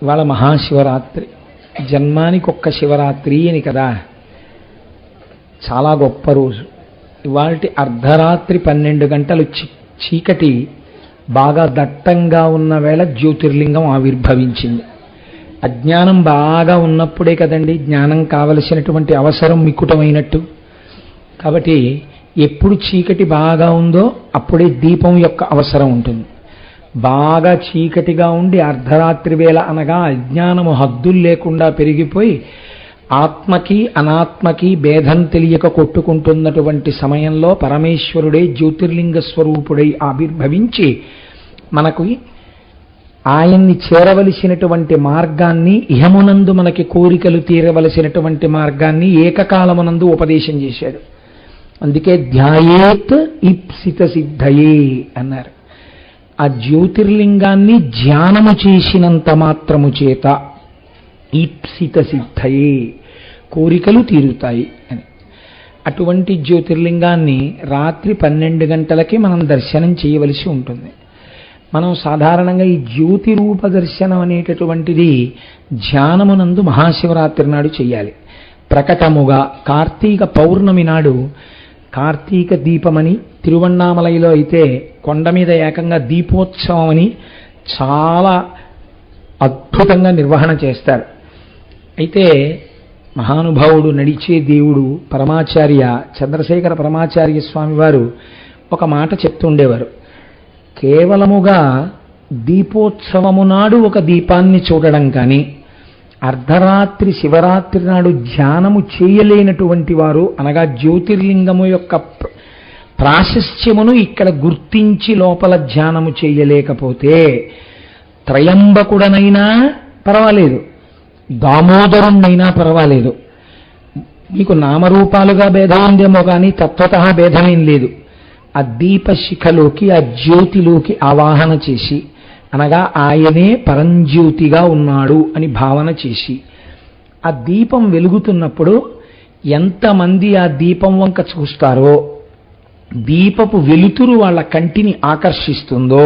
ఇవాళ మహాశివరాత్రి, జన్మానికి ఒక్క శివరాత్రి అని కదా, చాలా గొప్ప రోజు. ఇవాల్టి అర్ధరాత్రి 12 గంటలు చీకటి బాగా దట్టంగా ఉన్న వేళ జ్యోతిర్లింగం ఆవిర్భవించింది. అజ్ఞానం బాగా ఉన్నప్పుడే కదండి జ్ఞానం కావలసినటువంటి అవసరం మిక్కుటమైనట్టు. కాబట్టి ఎప్పుడు చీకటి బాగా ఉందో అప్పుడే దీపం యొక్క అవసరం ఉంటుంది. బాగా చీకటిగా ఉండి అర్ధరాత్రి వేళ అనగా అజ్ఞానము హద్దులు లేకుండా పెరిగిపోయి ఆత్మకి అనాత్మకి భేదం తెలియక కొట్టుకుంటున్నటువంటి సమయంలో పరమేశ్వరుడే జ్యోతిర్లింగ స్వరూపుడై ఆవిర్భవించి మనకు ఆయన్ని చేరవలసినటువంటి మార్గాన్ని, ఇహమునందు మనకి కోరికలు తీరవలసినటువంటి మార్గాన్ని ఏకకాలమునందు ఉపదేశం చేశాడు. అందుకే ధ్యాయేత్ ఈప్సిత సిద్ధయే అన్నారు. ఆ జ్యోతిర్లింగాన్ని ధ్యానము చేసినంత మాత్రము చేత ఈప్సిత సిద్ధయే, కోరికలు తీరుతాయి అని. అటువంటి జ్యోతిర్లింగాన్ని రాత్రి 12 గంటలకి మనం దర్శనం చేయవలసి ఉంటుంది. మనం సాధారణంగా ఈ జ్యోతి రూప దర్శనం అనేటటువంటిది ధ్యానమునందు మహాశివరాత్రి నాడు చేయాలి. ప్రకటముగా కార్తీక పౌర్ణమి నాడు కార్తీక దీపమని, తిరువణ్ణామలైలో అయితే కొండ మీద ఏకంగా దీపోత్సవం అని చాలా అద్భుతంగా నిర్వహణ చేస్తారు. అయితే మహానుభావుడు, నడిచే దేవుడు పరమాచార్య చంద్రశేఖర పరమాచార్య స్వామి వారు ఒక మాట చెప్తుండేవారు. కేవలముగా దీపోత్సవము నాడు ఒక దీపాన్ని చూడడం కానీ, అర్ధరాత్రి శివరాత్రి నాడు ధ్యానము చేయలేనటువంటి వారు, అనగా జ్యోతిర్లింగము యొక్క ప్రాశస్త్యమును ఇక్కడ గుర్తించి లోపల ధ్యానము చేయలేకపోతే త్రయంబకుడనైనా పర్వాలేదు, దామోదరుణ్ణైనా పర్వాలేదు, మీకు నామరూపాలుగా భేదం ఉందేమో కానీ తత్వతః భేదమేం లేదు. ఆ దీపశిఖలోకి, ఆ జ్యోతిలోకి ఆవాహన చేసి, అనగా ఆయనే పరంజ్యోతిగా ఉన్నాడు అని భావన చేసి, ఆ దీపం వెలుగుతున్నప్పుడు ఎంతమంది ఆ దీపం వంక చూస్తారో, దీపపు వెలుతురు వాళ్ళ కంటిని ఆకర్షిస్తుందో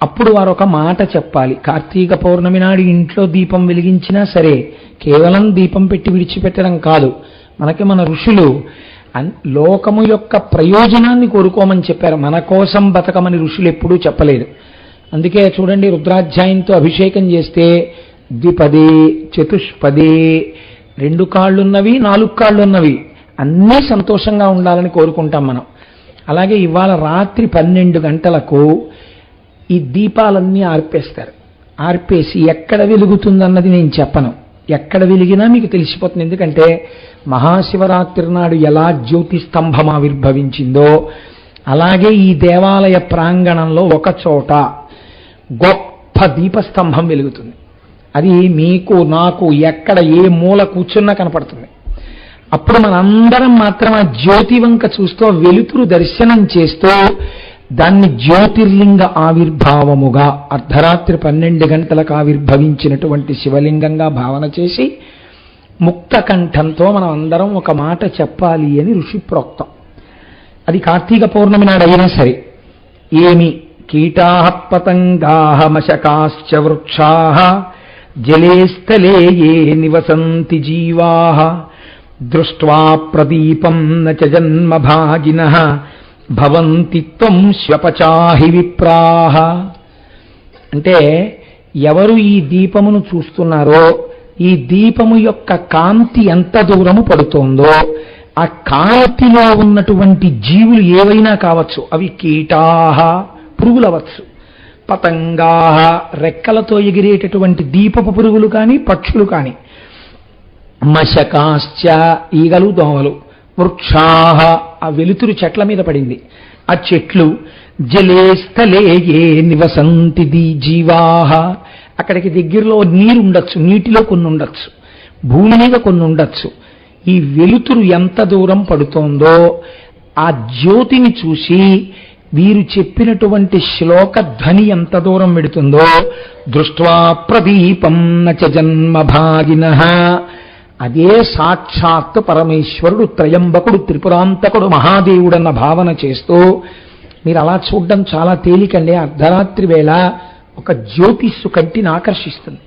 అప్పుడు వారు ఒక మాట చెప్పాలి. కార్తీక పౌర్ణమి నాడు ఇంట్లో దీపం వెలిగించినా సరే కేవలం దీపం పెట్టి విడిచిపెట్టడం కాదు. మనకి మన ఋషులు లోకము యొక్క ప్రయోజనాన్ని కోరుకోమని చెప్పారు. మన కోసం బతకమని ఋషులు ఎప్పుడూ చెప్పలేదు. అందుకే చూడండి, రుద్రాధ్యాయంతో అభిషేకం చేస్తే ద్విపదే చతుష్పదే, 2 కాళ్ళున్నవి 4 కాళ్ళున్నవి అన్నీ సంతోషంగా ఉండాలని కోరుకుంటాం మనం. అలాగే ఇవాళ రాత్రి 12 గంటలకు ఈ దీపాలన్నీ ఆర్పేస్తారు. ఆర్పేసి ఎక్కడ వెలుగుతుందన్నది నేను చెప్పను, ఎక్కడ వెలిగినా మీకు తెలిసిపోతుంది. ఎందుకంటే మహాశివరాత్రి నాడు ఎలా జ్యోతి స్తంభం ఆవిర్భవించిందో అలాగే ఈ దేవాలయ ప్రాంగణంలో ఒక చోట గొప్ప దీపస్తంభం వెలుగుతుంది. అది మీకు నాకు ఎక్కడ ఏ మూల కూర్చున్నా కనపడుతుంది. అప్పుడు మనందరం మాత్రం ఆ జ్యోతి వంక చూస్తూ వెలుతురు దర్శనం చేస్తూ దాన్ని జ్యోతిర్లింగ ఆవిర్భావముగా అర్ధరాత్రి 12 గంటలకు ఆవిర్భవించినటువంటి శివలింగంగా భావన చేసి ముక్త కంఠంతో మనం అందరం ఒక మాట చెప్పాలి అని ఋషి ప్రోక్తం. అది కార్తీక పౌర్ణమి నాడు అయినా సరే. ఏమి కీటాః పతంగాః మశకాశ్చ వృక్షాః జలే స్థలే ఏ నివసంతి జీవాః దృష్ట్వా ప్రదీపం న చ జన్మభాగినః భవంతి త్వం శ్వపచాహి విప్రాః. అంటే ఎవరు ఈ దీపమును చూస్తున్నారో ఈ దీపము యొక్క కాంతి ఎంత దూరము పడుతోందో ఆ కాంతిలో ఉన్నటువంటి జీవులు ఏవైనా కావచ్చు. అవి కీటాః, పురుగులవచ్చు, పతంగాః, రెక్కలతో ఎగిరేటటువంటి దీపపు పురుగులు కానీ పక్షులు కానీ, మశకాశ్చ, ఈగలు దోమలు, వృక్షాః, ఆ వెలుతురు చెట్ల మీద పడింది ఆ చెట్లు, జలే స్థలే ఏ నివసంతి జీవాః, అక్కడికి దగ్గరలో నీరు ఉండొచ్చు, నీటిలో కొన్ని ఉండొచ్చు, భూమి మీద కొన్ని ఉండొచ్చు. ఈ వెలుతురు ఎంత దూరం పడుతోందో ఆ జ్యోతిని చూసి వీరు చెప్పినటువంటి శ్లోక ధ్వని ఎంత దూరం పెడుతుందో దృష్ట్వా ప్రదీపం న చ జన్మభాగినః, అదే సాక్షాత్ పరమేశ్వరుడు, త్రయంబకుడు, త్రిపురాంతకుడు, మహాదేవుడన్న భావన చేస్తూ మీరు అలా చూడడం చాలా తేలికండి. అర్ధరాత్రి వేళ ఒక జ్యోతిస్సు కంటిని ఆకర్షిస్తుంది.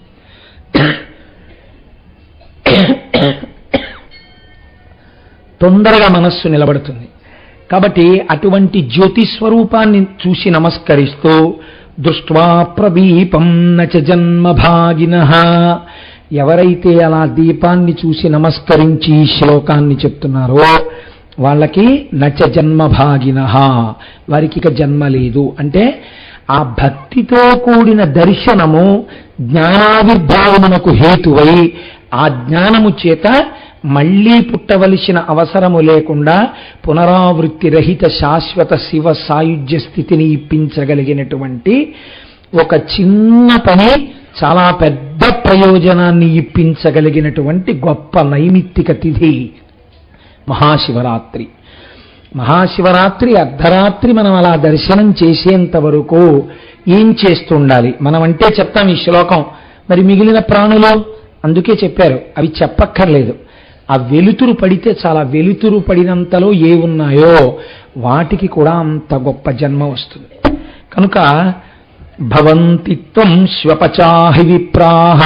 తొందరగా మనస్సు నిలబడుతుంది. కాబట్టి అటువంటి జ్యోతి స్వరూపాన్ని చూసి నమస్కరిస్తూ దృష్ట్వా ప్రదీపం నచ జన్మభాగినః, ఎవరైతే అలా దీపాన్ని చూసి నమస్కరించి శ్లోకాన్ని చెప్తున్నారో వాళ్ళకి నచ జన్మభాగినః, వారికి ఇక జన్మ లేదు. అంటే ఆ భక్తితో కూడిన దర్శనము జ్ఞానావిర్భావమునకు హేతువై ఆ జ్ఞానము చేత మళ్లీ పుట్టవలసిన అవసరము లేకుండా పునరావృత్తి రహిత శాశ్వత శివ సాయుధ్య స్థితిని ఇప్పించగలిగినటువంటి ఒక చిన్న పని చాలా పెద్ద ప్రయోజనాన్ని ఇప్పించగలిగినటువంటి గొప్ప నైమిత్తిక తిథి మహాశివరాత్రి. మహాశివరాత్రి అర్ధరాత్రి మనం అలా దర్శనం చేసేంత వరకు ఏం చేస్తుండాలి? మనం అంటే చెప్తాం ఈ శ్లోకం, మరి మిగిలిన ప్రాణులు అందుకే చెప్పారు, అవి చెప్పక్కర్లేదు. ఆ వెలుతురు పడితే చాలా, వెలుతురు పడినంతలో ఏ ఉన్నాయో వాటికి కూడా అంత గొప్ప జన్మ వస్తుంది. కనుక భవంతి త్వం శ్వపచాహి విప్రాహ,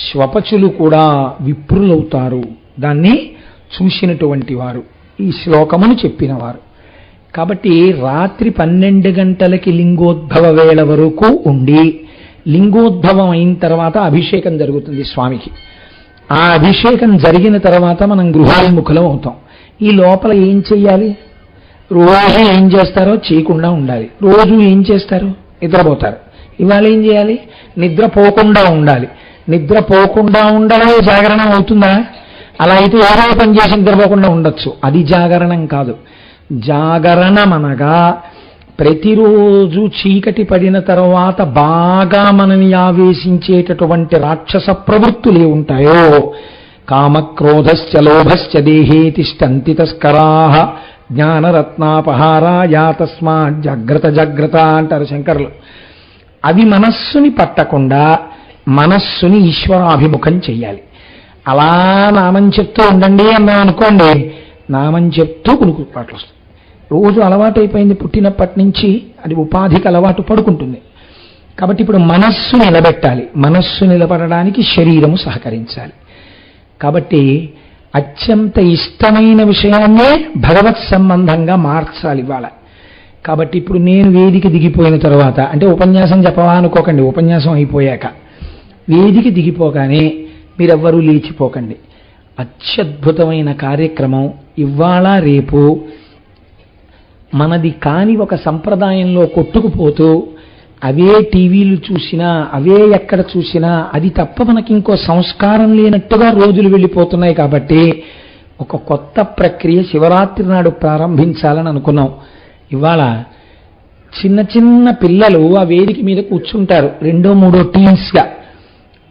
శ్వపచులు కూడా విప్రులవుతారు దాన్ని చూసినటువంటి వారు, ఈ శ్లోకమును చెప్పినవారు. కాబట్టి రాత్రి 12 గంటలకి లింగోద్భవ వేళ వరకు ఉండి, లింగోద్భవం అయిన తర్వాత అభిషేకం జరుగుతుంది స్వామికి. ఆ అభిషేకం జరిగిన తర్వాత మనం గృహాభిముఖులం అవుతాం. ఈ లోపల ఏం చెయ్యాలి? రోజు ఏం చేస్తారో చేయకుండా ఉండాలి. రోజు ఏం చేస్తారు? నిద్రపోతారు. ఇవాళ ఏం చేయాలి? నిద్రపోకుండా ఉండాలి. నిద్రపోకుండా ఉండడం జాగరణం అవుతుందా? అలా అయితే ఏదో పని చేసి నిద్రపోకుండా ఉండొచ్చు, అది జాగరణం కాదు. జాగరణమనగా ప్రతిరోజు చీకటి పడిన తర్వాత బాగా మనని ఆవేశించేటటువంటి రాక్షస ప్రవృత్తులు ఉంటాయో, కామక్రోధశ్చ లోభశ్చ దేహే తిష్టంతి తస్కరాః జ్ఞానరత్నాపహారాయ తస్మాత్ జాగ్రత్త జాగ్రత్త అంటారు శంకరులు. అవి మనస్సుని పట్టకుండా మనస్సుని ఈశ్వరాభిముఖం చెయ్యాలి. అలా నామం చెప్తూ ఉండండి అన్నాం అనుకోండి, నామం చెప్తూ కునుకుపాట్లు వస్తుంది. రోజు అలవాటు అయిపోయింది, పుట్టినప్పటి నుంచి అది ఉపాధికి అలవాటు పడుకుంటుంది. కాబట్టి ఇప్పుడు మనస్సు నిలబెట్టాలి. మనస్సు నిలబడడానికి శరీరము సహకరించాలి. కాబట్టి అత్యంత ఇష్టమైన విషయాన్నే భగవత్ సంబంధంగా మార్చాలి ఇవాళ. కాబట్టి ఇప్పుడు నేను వేదిక దిగిపోయిన తర్వాత, అంటే ఉపన్యాసం చెప్పవా అనుకోకండి, ఉపన్యాసం అయిపోయాక వేదిక దిగిపోగానే మీరెవ్వరూ లేచిపోకండి. అత్యద్భుతమైన కార్యక్రమం ఇవాళ రేపు మనది కాని ఒక సంప్రదాయంలో కొట్టుకుపోతూ అవే టీవీలు చూసినా అవే ఎక్కడ చూసినా అది తప్ప మనకి ఇంకో సంస్కారం లేనట్టుగా రోజులు వెళ్ళిపోతున్నాయి. కాబట్టి ఒక కొత్త ప్రక్రియ శివరాత్రి నాడు ప్రారంభించాలని అనుకున్నాం. ఇవాళ చిన్న చిన్న పిల్లలు ఆ వేదిక మీద కూర్చుంటారు, 2-3 టీమ్స్గా.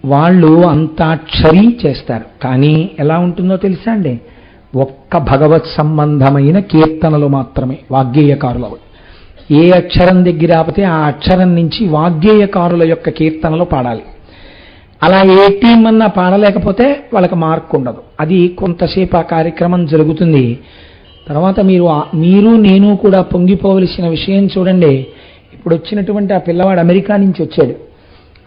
వాళ్ళు అంతాక్షరి చేస్తారు. కానీ ఎలా ఉంటుందో తెలుసా అండి? ఒక్క భగవత్ సంబంధమైన కీర్తనలు మాత్రమే వాగ్గేయకారులవి. ఏ అక్షరం దగ్గర ఆపితే ఆ అక్షరం నుంచి వాగ్గేయకారుల యొక్క కీర్తనలు పాడాలి. అలా ఏ టీం అన్నా పాడలేకపోతే వాళ్ళకి మార్క్ ఉండదు. అది కొంతసేపు ఆ కార్యక్రమం జరుగుతుంది. తర్వాత మీరు నేను కూడా పొంగిపోవలసిన విషయం చూడండి. ఇప్పుడు వచ్చినటువంటి ఆ పిల్లవాడు అమెరికా నుంచి వచ్చాడు.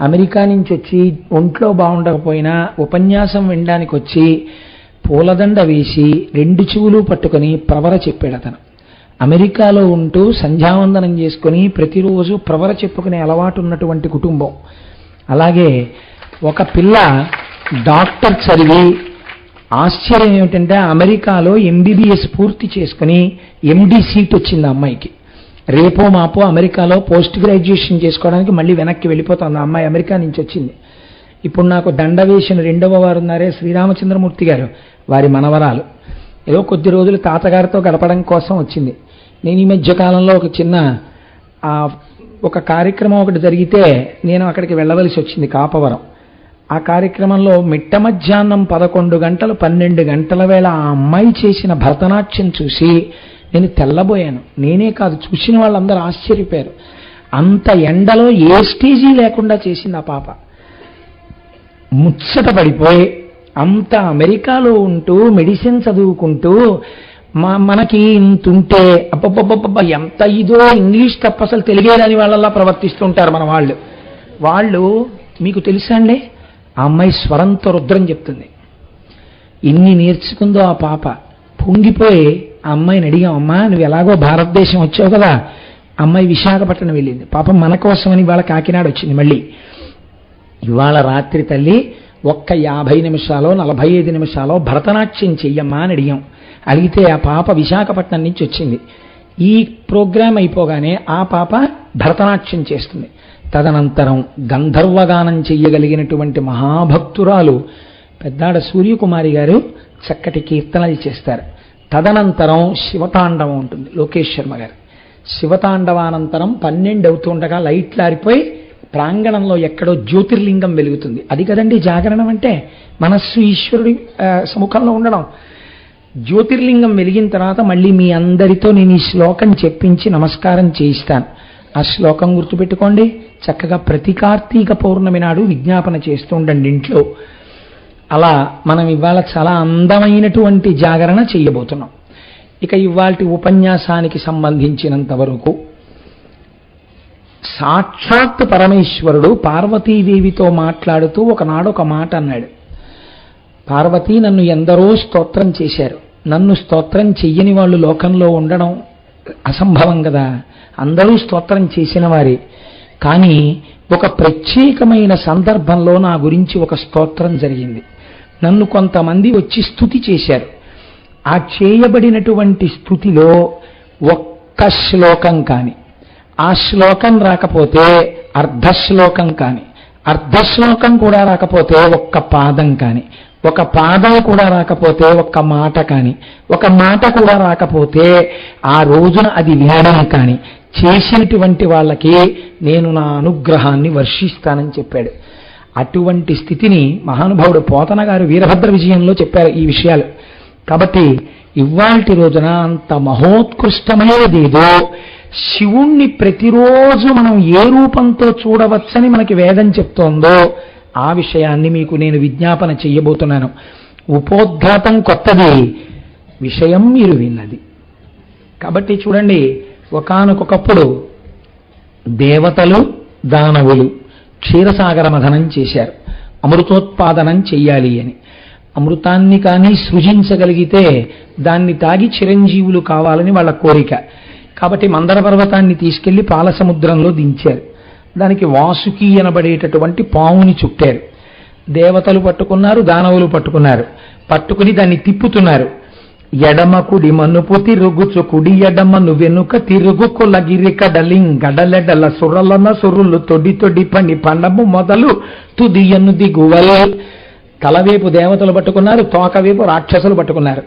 అమెరికా నుంచి వచ్చి ఒంట్లో బాగుండకపోయినా ఉపన్యాసం వినడానికి వచ్చి పూలదండ వేసి 2 చెవులు పట్టుకొని ప్రవర చెప్పాడు. అతను అమెరికాలో ఉంటూ సంధ్యావందనం చేసుకుని ప్రతిరోజు ప్రవర చెప్పుకునే అలవాటు ఉన్నటువంటి కుటుంబం. అలాగే ఒక పిల్ల డాక్టర్ చదివి ఆశ్చర్యం ఏమిటంటే అమెరికాలో MBBS పూర్తి చేసుకుని MD సీట్ వచ్చింది ఆ అమ్మాయికి. రేపో మాపో అమెరికాలో పోస్ట్ గ్రాడ్యుయేషన్ చేసుకోవడానికి మళ్ళీ వెనక్కి వెళ్ళిపోతుంది ఆ అమ్మాయి. అమెరికా నుంచి వచ్చింది. ఇప్పుడు నాకు దండ వేసిన 2వ వారు ఉన్నారే శ్రీరామచంద్రమూర్తి గారు, వారి మనవరాలు ఏదో కొద్ది రోజులు తాతగారితో గడపడం కోసం వచ్చింది. నేను ఈ మధ్య కాలంలో ఒక కార్యక్రమం ఒకటి జరిగితే నేను అక్కడికి వెళ్ళవలసి వచ్చింది, కాపవరం. ఆ కార్యక్రమంలో మిట్ట మధ్యాహ్నం 11 గంటలు 12 గంటల వేళ ఆ అమ్మాయి చేసిన భరతనాట్యం చూసి నేను తెల్లబోయాను. నేనే కాదు, చూసిన వాళ్ళందరూ ఆశ్చర్యపోయారు. అంత ఎండలో ఏ స్టేజీ లేకుండా చేసింది ఆ పాప. ముచ్చట పడిపోయి అంత అమెరికాలో ఉంటూ మెడిసిన్ చదువుకుంటూ మనకి ఇంతుంటే అబ్బబ్బబ్బబ్బ ఎంత ఇదో, ఇంగ్లీష్ తప్ప అసలు తెలియలేని వాళ్ళలా ప్రవర్తిస్తుంటారు మన వాళ్ళు. మీకు తెలుసా అండి, ఆ అమ్మాయి స్వరంతో రుద్రం చెప్తుంది. ఎన్ని నేర్చుకుందో ఆ పాప. పొంగిపోయి ఆ అమ్మాయిని అడిగాం, అమ్మా నువ్వు ఎలాగో భారతదేశం వచ్చావు కదా. అమ్మాయి విశాఖపట్నం వెళ్ళింది. పాపం మన కోసమని ఇవాళ కాకినాడ వచ్చింది. మళ్ళీ ఇవాళ రాత్రి తల్లి ఒక్క 50 నిమిషాలో 45 నిమిషాలో భరతనాట్యం చెయ్యమ్మా అని అడిగాం. అడిగితే ఆ పాప విశాఖపట్నం నుంచి వచ్చింది. ఈ ప్రోగ్రాం అయిపోగానే ఆ పాప భరతనాట్యం చేస్తుంది. తదనంతరం గంధర్వగానం చెయ్యగలిగినటువంటి మహాభక్తురాలు పెద్దాడ సూర్యకుమారి గారు చక్కటి కీర్తనలు చేస్తారు. తదనంతరం శివతాండవం ఉంటుంది. లోకేష్ శర్మ గారు శివతాండవానంతరం 12 అవుతుండగా లైట్లు ఆరిపోయి ప్రాంగణంలో ఎక్కడో జ్యోతిర్లింగం వెలుగుతుంది. అది కదండి జాగరణం అంటే, మనస్సు ఈశ్వరుడి సముఖంలో ఉండడం. జ్యోతిర్లింగం వెలిగిన తర్వాత మళ్ళీ మీ అందరితో నేను ఈ శ్లోకం చెప్పించి నమస్కారం చేయిస్తాను. ఆ శ్లోకం గుర్తుపెట్టుకోండి. చక్కగా ప్రతి కార్తీక పౌర్ణమి నాడు విజ్ఞాపన చేస్తూ ఉండండి ఇంట్లో. అలా మనం ఇవాళ చాలా అందమైనటువంటి జాగరణ చెయ్యబోతున్నాం. ఇక ఇవాల్టి ఉపన్యాసానికి సంబంధించినంత వరకు సాక్షాత్ పరమేశ్వరుడు పార్వతీదేవితో మాట్లాడుతూ ఒకనాడు ఒక మాట అన్నాడు. పార్వతీ, నన్ను ఎందరో స్తోత్రం చేశారు. నన్ను స్తోత్రం చెయ్యని వాళ్ళు లోకంలో ఉండడం అసంభవం కదా. అందరూ స్తోత్రం చేసిన వారే. కానీ ఒక ప్రత్యేకమైన సందర్భంలో నా గురించి ఒక స్తోత్రం జరిగింది. నన్ను కొంతమంది వచ్చి స్తుతి చేశారు. ఆ చేయబడినటువంటి స్తుతిలో ఒక్క శ్లోకం కానీ, ఆ శ్లోకం రాకపోతే అర్ధశ్లోకం కానీ, అర్ధశ్లోకం కూడా రాకపోతే ఒక్క పాదం కానీ, ఒక పాదం కూడా రాకపోతే ఒక్క మాట కానీ, ఒక మాట కూడా రాకపోతే ఆ రోజున అది వినడం కానీ చేసినటువంటి వాళ్ళకి నేను నా అనుగ్రహాన్ని వర్షిస్తానని చెప్పాడు. అటువంటి స్థితిని మహానుభావుడు పోతన గారు వీరభద్ర విజయంలో చెప్పారు ఈ విషయాలు. కాబట్టి ఇవాల్టి రోజున అంత మహోత్కృష్టమైనదేదో శివుణ్ణి ప్రతిరోజు మనం ఏ రూపంతో చూడవచ్చని మనకి వేదం చెప్తోందో ఆ విషయాన్ని మీకు నేను విజ్ఞాపన చెయ్యబోతున్నాను. ఉపోద్ఘాతం కొత్తది, విషయం మీరు విన్నది. కాబట్టి చూడండి, ఒకానొకప్పుడు దేవతలు దానవులు క్షీరసాగర మథనం చేశారు. అమృతోత్పాదనం చెయ్యాలి అని. అమృతాన్ని కానీ సృజించగలిగితే దాన్ని తాగి చిరంజీవులు కావాలని వాళ్ళ కోరిక. కాబట్టి మందర పర్వతాన్ని తీసుకెళ్లి పాలసముద్రంలో దించారు. దానికి వాసుకి అనబడేటటువంటి పావుని చుట్టారు. దేవతలు పట్టుకున్నారు, దానవులు పట్టుకున్నారు. పట్టుకుని దాన్ని తిప్పుతున్నారు. ఎడమ కుడి మనుపు తిరుగుచు కుడి ఎడమను వెనుక తిరుగు కొలగిరి కడలింగడలెడల సురలన సురులు తొడి తొడి పని పండము మొదలు తుదియను దిగువల్. తలవేపు దేవతలు పట్టుకున్నారు, తోకవేపు రాక్షసులు పట్టుకున్నారు.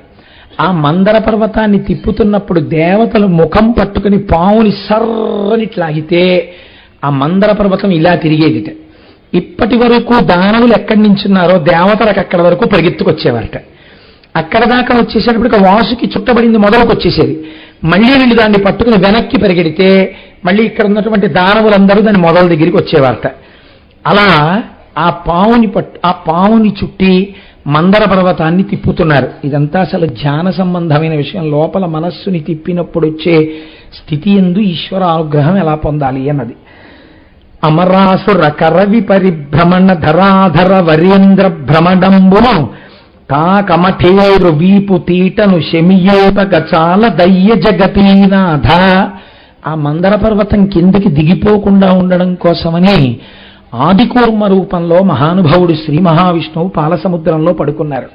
ఆ మందర పర్వతాన్ని తిప్పుతున్నప్పుడు దేవతలు ముఖం పట్టుకుని పావుని సర్రనిట్లాగితే ఆ మందర పర్వతం ఇలా తిరిగేదిట. ఇప్పటి వరకు దానవులు ఎక్కడి నుంచున్నారో దేవతలకు అక్కడ వరకు పరిగెత్తుకొచ్చేవారట. అక్కడ దాకా వచ్చేసేటప్పటికి వాసుకి చుట్టబడింది మొదలకు వచ్చేసేది. మళ్ళీ వీళ్ళు దాన్ని పట్టుకుని వెనక్కి పరిగెడితే మళ్ళీ ఇక్కడ ఉన్నటువంటి దానవులందరూ దాని మొదల దగ్గరికి వచ్చేవారట. అలా ఆ పావుని చుట్టి మందర పర్వతాన్ని తిప్పుతున్నారు. ఇదంతా అసలు ధ్యాన సంబంధమైన విషయం. లోపల మనస్సుని తిప్పినప్పుడు వచ్చే స్థితి యందు ఈశ్వర అనుగ్రహం ఎలా పొందాలి అన్నది. అమరాసుర కరవి పరిభ్రమణ ధరాధర వరేంద్ర భ్రమడంబును తాకమఠేరు వీపు తీటను శమియోత గచాల దయ్య జగతీనాథ. ఆ మందర పర్వతం కిందకి దిగిపోకుండా ఉండడం కోసమని ఆదికూర్మ రూపంలో మహానుభావుడు శ్రీ మహావిష్ణువు పాలసముద్రంలో పడుకున్నారు.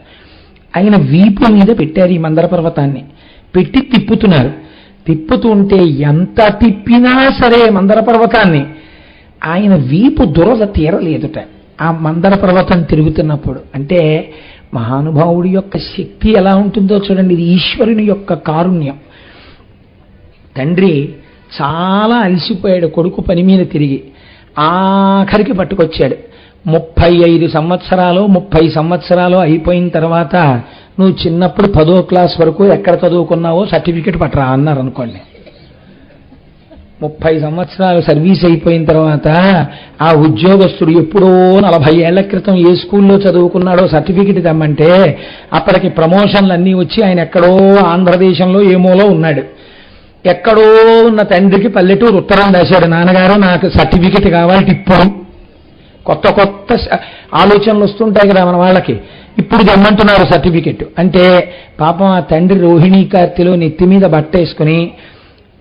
ఆయన వీపు మీద పెట్టారు ఈ మందర పర్వతాన్ని. పెట్టి తిప్పుతున్నారు. తిప్పుతుంటే ఎంత తిప్పినా సరే మందర పర్వతాన్ని ఆయన వీపు దురద తీరలేదుట ఆ మందర పర్వతం తిరుగుతున్నప్పుడు. అంటే మహానుభావుడి యొక్క శక్తి ఎలా ఉంటుందో చూడండి. ఇది ఈశ్వరుని యొక్క కారుణ్యం. తండ్రి చాలా అలసిపోయాడు కొడుకు పని మీద తిరిగి. ఆఖరికి పట్టుకొచ్చాడు. 35 సంవత్సరాలు 30 సంవత్సరాలు అయిపోయిన తర్వాత నువ్వు చిన్నప్పుడు 10వ క్లాస్ వరకు ఎక్కడ చదువుకున్నావో సర్టిఫికెట్ పట్టరా అన్నారు అనుకోండి. 30 సంవత్సరాలు సర్వీస్ అయిపోయిన తర్వాత ఆ ఉద్యోగస్తుడు ఎప్పుడో 40 ఏళ్ల క్రితం ఏ స్కూల్లో చదువుకున్నాడో సర్టిఫికెట్ తెమ్మంటే అప్పటికి ప్రమోషన్లు అన్నీ వచ్చి ఆయన ఎక్కడో ఆంధ్రదేశంలో ఏమోలో ఉన్నాడు. ఎక్కడో ఉన్న తండ్రికి పల్లెటూరు ఉత్తరం రాశాడు, నాన్నగారు నాకు సర్టిఫికెట్ కావాలి టిప్పు. కొత్త కొత్త ఆలోచనలు వస్తుంటాయి కదా మన వాళ్ళకి. ఇప్పుడు తెమ్మంటున్నారు సర్టిఫికెట్ అంటే, పాపం ఆ తండ్రి రోహిణీ కార్తెలో నెత్తి మీద బట్ట వేసుకుని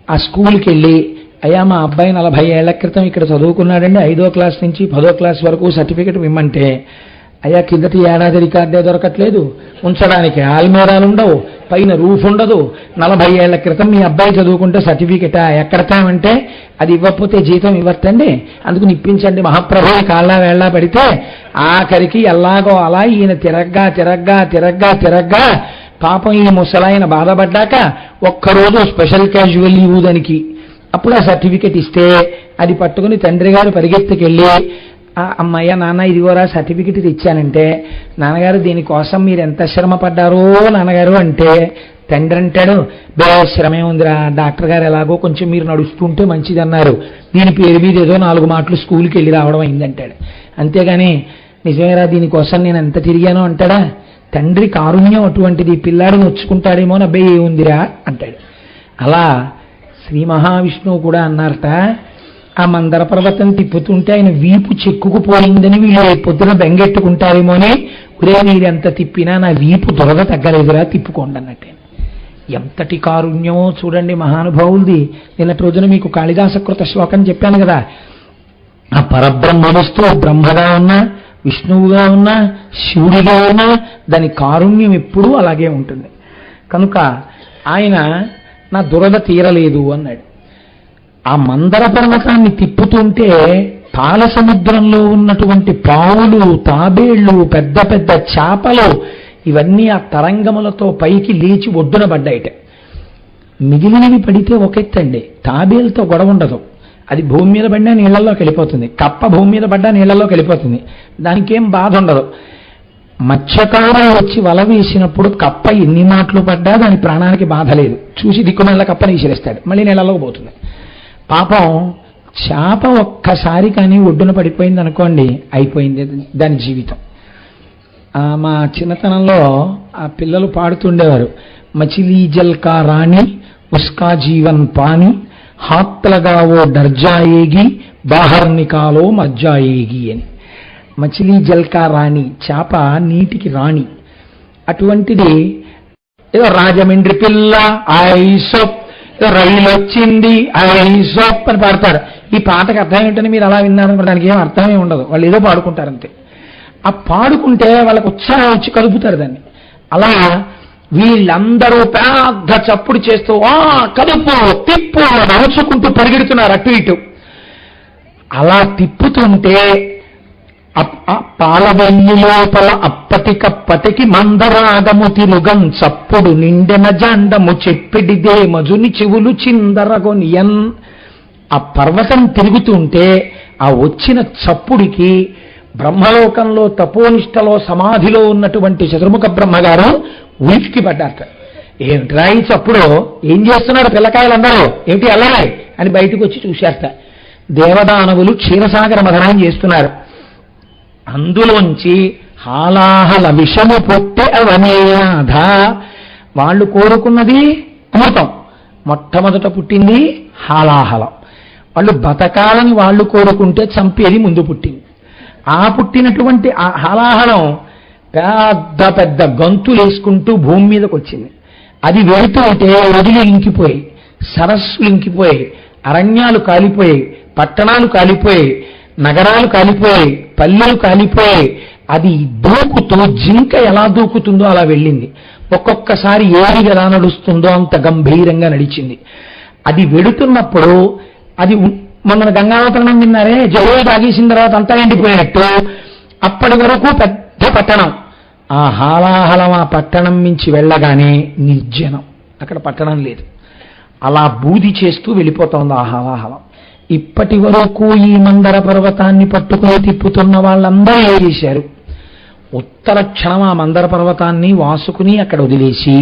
ఆ స్కూల్కి వెళ్ళి, అయ్యా మా అబ్బాయి 40 ఏళ్ల క్రితం ఇక్కడ చదువుకున్నాడండి, 5వ క్లాస్ నుంచి 10వ క్లాస్ వరకు సర్టిఫికెట్ ఇమ్మంటే, అయ్యా కిందటి ఏడాది రికార్డే దొరకట్లేదు, ఉంచడానికి ఆల్మేరాలు ఉండవు, పైన రూఫ్ ఉండదు, 40 ఏళ్ల క్రితం మీ అబ్బాయి చదువుకుంటే సర్టిఫికెటా ఎక్కడతామంటే, అది ఇవ్వకపోతే జీతం ఇవ్వచ్చండి, అందుకు ఇప్పించండి మహాప్రభుని కాళ్ళ వేళ్ళ పడితే ఆఖరికి ఎలాగో అలా ఈయన తిరగ్గా పాపం ఈ ముసలాయన బాధపడ్డాక ఒక్కరోజు స్పెషల్ క్యాజువల్ లీవ్ దానికి, అప్పుడు ఆ సర్టిఫికెట్ ఇస్తే అది పట్టుకుని తండ్రి గారు పరిగెత్తుకెళ్ళి, అమ్మయ్య నాన్న ఇదిగోరా సర్టిఫికెట్ ఇచ్చానంటే, నాన్నగారు దీనికోసం మీరు ఎంత శ్రమ పడ్డారో నాన్నగారు అంటే, తండ్రి అంటాడు, శ్రమే ఉందిరా, డాక్టర్ గారు ఎలాగో కొంచెం మీరు నడుస్తుంటే మంచిదన్నారు, దీని పేరు మీద ఏదో 4 మాటలు స్కూల్కి వెళ్ళి రావడం అయిందంటాడు. అంతేగాని నిజమేరా దీనికోసం నేను ఎంత తిరిగానో అంటాడా? తండ్రి కారుణ్యం అటువంటిది, పిల్లాడు నొచ్చుకుంటాడేమో అబ్బాయి ఏముందిరా అంటాడు. అలా శ్రీ మహావిష్ణువు కూడా అన్నారట, ఆ మందర పర్వతం తిప్పుతుంటే ఆయన వీపు చెక్కుకుపోయిందని వీళ్ళు పొద్దున బెంగెట్టుకుంటారేమో అని, ఒరే మీరెంత తిప్పినా నా వీపు దురద తగ్గలేదురా, తిప్పుకోండి అన్నట్టే. ఎంతటి కారుణ్యమో చూడండి మహానుభావులది. నిన్నటి రోజున మీకు కాళిదాసకృత శ్లోకం చెప్పాను కదా, ఆ పరబ్రహ్మవస్తు బ్రహ్మగా ఉన్నా, విష్ణువుగా ఉన్నా, శివుడిగా ఉన్నా దాని కారుణ్యం ఎప్పుడూ అలాగే ఉంటుంది. కనుక ఆయన నా దురద తీరలేదు అన్నాడు. ఆ మందర పర్వతాన్ని తిప్పుతుంటే పాల సముద్రంలో ఉన్నటువంటి పావులు, తాబేళ్లు, పెద్ద పెద్ద చేపలు ఇవన్నీ ఆ తరంగములతో పైకి లేచి ఒడ్డున పడ్డాయిట. మిగిలినవి పడితే ఒకెత్తండి, తాబేలతో గొడవ ఉండదు, అది భూమి మీద పడినా నీళ్లలోకి వెళ్ళిపోతుంది, కప్ప భూమి మీద పడ్డా నీళ్లలోకి వెళ్ళిపోతుంది, దానికేం బాధ ఉండదు. మత్స్యకారులు వచ్చి వల వేసినప్పుడు కప్ప ఎన్ని మాటలు పడ్డా దాని ప్రాణానికి బాధ లేదు, చూసి దిక్కుమల్ల కప్పని విసిరేస్తాడు, మళ్ళీ నీళ్ళలోకి పోతుంది. పాపం చేప ఒక్కసారి కానీ ఒడ్డున పడిపోయింది అనుకోండి, అయిపోయింది దాని జీవితం. మా చిన్నతనంలో ఆ పిల్లలు పాడుతుండేవారు, మచిలీ జల్కా రాణి ఉస్కా జీవన్ పాని హాత్ లగావో డర్జాయేగి బాహర్ నికాలో మజ్జాయేగి అని. మచిలీ జల్కా రాణి, చేప నీటికి రాణి. అటువంటిది ఏదో రాజమండ్రి పిల్ల ఐసప్, రైలు వచ్చింది ఐసప్ అని పాడతారు. ఈ పాటకు అర్థం ఏంటని మీరు అలా విన్నారనుకోవడానికి ఏం అర్థమే ఉండదు, వాళ్ళు ఏదో పాడుకుంటారు అంతే. ఆ పాడుకుంటే వాళ్ళకు ఉత్సాహం వచ్చి కలుపుతారు దాన్ని. అలా వీళ్ళందరూ పెద్ద చప్పుడు చేస్తూ కలుపు తిప్పు నడుచుకుంటూ పరిగెడుతున్నారు అటు ఇటు. అలా తిప్పుతుంటే పాలవెల్లి లోపల అప్పటికప్పటికి మందరాగము తిరుగం చప్పుడు నిండెన జాండము చెప్పిడిదే మజుని చెవులు చిందరగొనియన్. ఆ పర్వతం తిరుగుతుంటే ఆ వచ్చిన చప్పుడికి బ్రహ్మలోకంలో తపోనిష్టలో సమాధిలో ఉన్నటువంటి చతుర్ముఖ బ్రహ్మగారు ఉలిక్కి పడ్డారట. ఏమిట్రా ఈ చప్పుడు, ఏం చేస్తున్నారు పిల్లకాయలందరూ, ఏమిటి అల్లరాయి అని బయటకు వచ్చి చూశారట. దేవదానవులు క్షీరసాగర మథనం చేస్తున్నారు. అందులోంచి హాలాహల విషము పొట్టె అవనేనాథ. వాళ్ళు కోరుకున్నది అమృతం, మొట్టమొదట పుట్టింది హాలాహలం. వాళ్ళు బతకాలని వాళ్ళు కోరుకుంటే చంపేది ముందు పుట్టింది. ఆ పుట్టినటువంటి ఆ హాలాహలం పెద్ద పెద్ద గంతులు వేసుకుంటూ భూమి మీదకి వచ్చింది. అది వెళుతూ ఉంటే నదులు ఇంకిపోయాయి, సరస్సులు ఇంకిపోయాయి, అరణ్యాలు కాలిపోయాయి, పట్టణాలు కాలిపోయాయి, నగరాలు కాలిపోయాయి, పల్లెలు కాలిపోయాయి. అది దూకుతూ జింక ఎలా దూకుతుందో అలా వెళ్ళింది. ఒక్కొక్కసారి ఏరి ఎలా నడుస్తుందో అంత గంభీరంగా నడిచింది. అది వెడుతున్నప్పుడు అది మొన్న గంగావతరణం విన్నారే, జలువ తాగేసిన తర్వాత అంతా ఎండిపోయినట్టు అప్పటి వరకు పెద్ద పట్టణం. ఆ హాలాహలం ఆ పట్టణం నుంచి వెళ్ళగానే నిర్జనం, అక్కడ పట్టణం లేదు. అలా బూది చేస్తూ వెళ్ళిపోతోంది ఆ హాలాహలం. ఇప్పటి వరకు ఈ మందర పర్వతాన్ని పట్టుకుని తిప్పుతున్న వాళ్ళందరూ ఏం చేశారు, ఉత్తర క్షణం ఆ మందర పర్వతాన్ని వాసుకుని అక్కడ వదిలేసి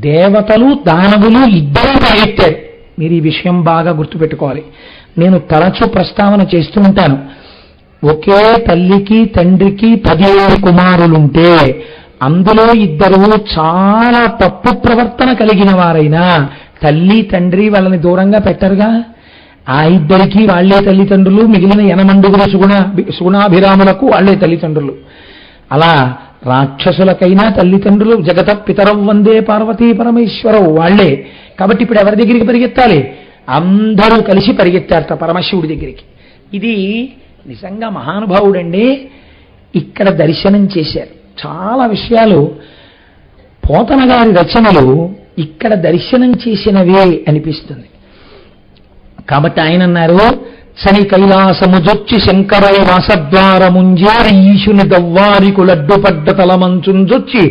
దేవతలు దానవులు ఇద్దరూ పరిగెత్తారు. మీరు ఈ విషయం బాగా గుర్తుపెట్టుకోవాలి. నేను తరచూ ప్రస్తావన చేస్తూ ఉంటాను, ఒకే తల్లికి తండ్రికి 10 కుమారులుంటే అందులో ఇద్దరు చాలా తప్పు ప్రవర్తన కలిగిన వారైనా తల్లి తండ్రి వాళ్ళని దూరంగా పెట్టరుగా. ఆ ఇద్దరికీ వాళ్లే తల్లిదండ్రులు, మిగిలిన 80 సుగుణాభిరాములకు వాళ్లే తల్లిదండ్రులు. అలా రాక్షసులకైనా తల్లిదండ్రులు జగత పితరం వందే పార్వతీ పరమేశ్వరవు వాళ్లే. కాబట్టి ఇప్పుడు ఎవరి దగ్గరికి పరిగెత్తాలి? అందరూ కలిసి పరిగెత్తారట పరమశివుడి దగ్గరికి. ఇది నిజంగా మహానుభావుడండి. ఇక్కడ దర్శనం చేశారు. చాలా విషయాలు పోతన గారి రచనలు ఇక్కడ దర్శనం చేసినవే అనిపిస్తుంది. కాబట్టి ఆయన అన్నారు, శని కైలాసముజొచ్చి శంకరయ వాసద్వారముంజేరి ఈశుని దవ్వారికులడ్డుపడ్డ తలమంచుంజొచ్చి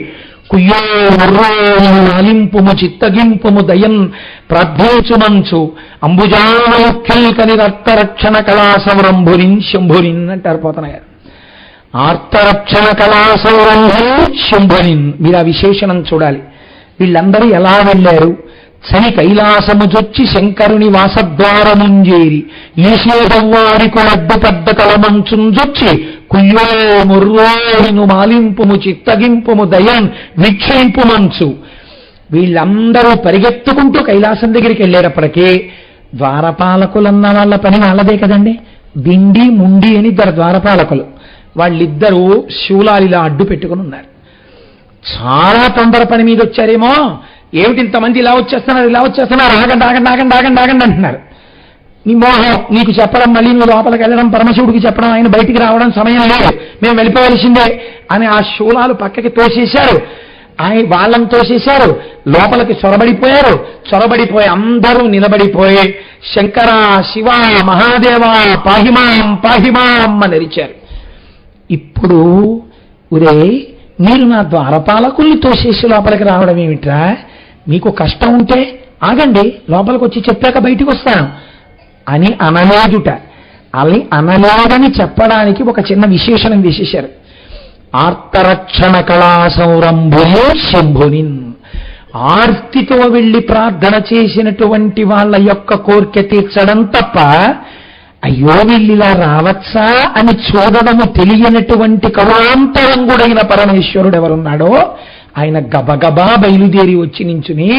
కుయ్యో ముర్రోలింపుము చిత్తగింపుము దయన్ ప్రార్థించుమంచు అంబుజాముఖ్యల్కని అర్థరక్షణ కళాసౌరంభురిన్ శంభురిన్ అంటారు పోతన గారు. ఆర్తరక్షణ కళాసౌరంభురిన్ శంభురిన్. మీరు ఆ విశేషణం చూడాలి. వీళ్ళందరూ ఎలా వెళ్ళారు? శని కైలాసముజొచ్చి శంకరుని వాసద్వారముంజేరి ఈశోదవ్వారికులడ్డుపడ్డ తలమంచుంజొచ్చి కుయ్యో ముర్రోను మాలింపుము చిత్తగింపుము దయన్ వీక్షింపుమంచు. వీళ్ళందరూ పరిగెత్తుకుంటూ కైలాసం దగ్గరికి వెళ్ళేటప్పటికీ ద్వారపాలకులన్న వాళ్ళ పని వాళ్ళదే కదండి. దిండి ముండి అని ఇద్దరు ద్వారపాలకులు, వాళ్ళిద్దరూ శూలాలిలా అడ్డు పెట్టుకుని ఉన్నారు. చాలా తొందర పని మీద వచ్చారేమో, ఏమిటి ఇంతమంది ఇలా వచ్చేస్తున్నారు, ఆగండి ఆగండి ఆగండి ఆగండి ఆగండి అంటున్నారు. నీ మోహం నీకు చెప్పడం, మళ్ళీ నువ్వు లోపలికి వెళ్ళడం, పరమశివుడికి చెప్పడం, ఆయన బయటికి రావడం సమయం లేదు, మేము వెళ్ళిపోవలసిందే అని ఆ శూలాలు పక్కకి తోసేశారు. వాళ్ళని తోసేశారు, లోపలికి చొరబడిపోయి అందరూ నిలబడిపోయి శంకర శివ మహాదేవ పాహిమాం పాహిమాం అని అరిచారు. ఇప్పుడు ఉరే మీరు నా ద్వారపాలకుల్ని తోసేసి లోపలికి రావడం ఏమిట్రా? మీకు కష్టం ఉంటే ఆగండి, లోపలికి వచ్చి చెప్పాక బయటికి వస్తాను అని అనలేదుట. అని అనలేదని చెప్పడానికి ఒక చిన్న విశేషణం వేసేశారు. ఆర్తరక్షణ కళాసౌరంభులే శంభునిన్. ఆర్తితో వెళ్ళి ప్రార్థన చేసినటువంటి వాళ్ళ యొక్క కోరిక తీర్చడం తప్ప అయ్యో వీళ్ళిలా రావచ్చా అని చూడడము తెలియనటువంటి కరుణాంతరంగుడైన పరమేశ్వరుడు ఎవరున్నాడో ఆయన గబగబా బయలుదేరి వచ్చి నించుని,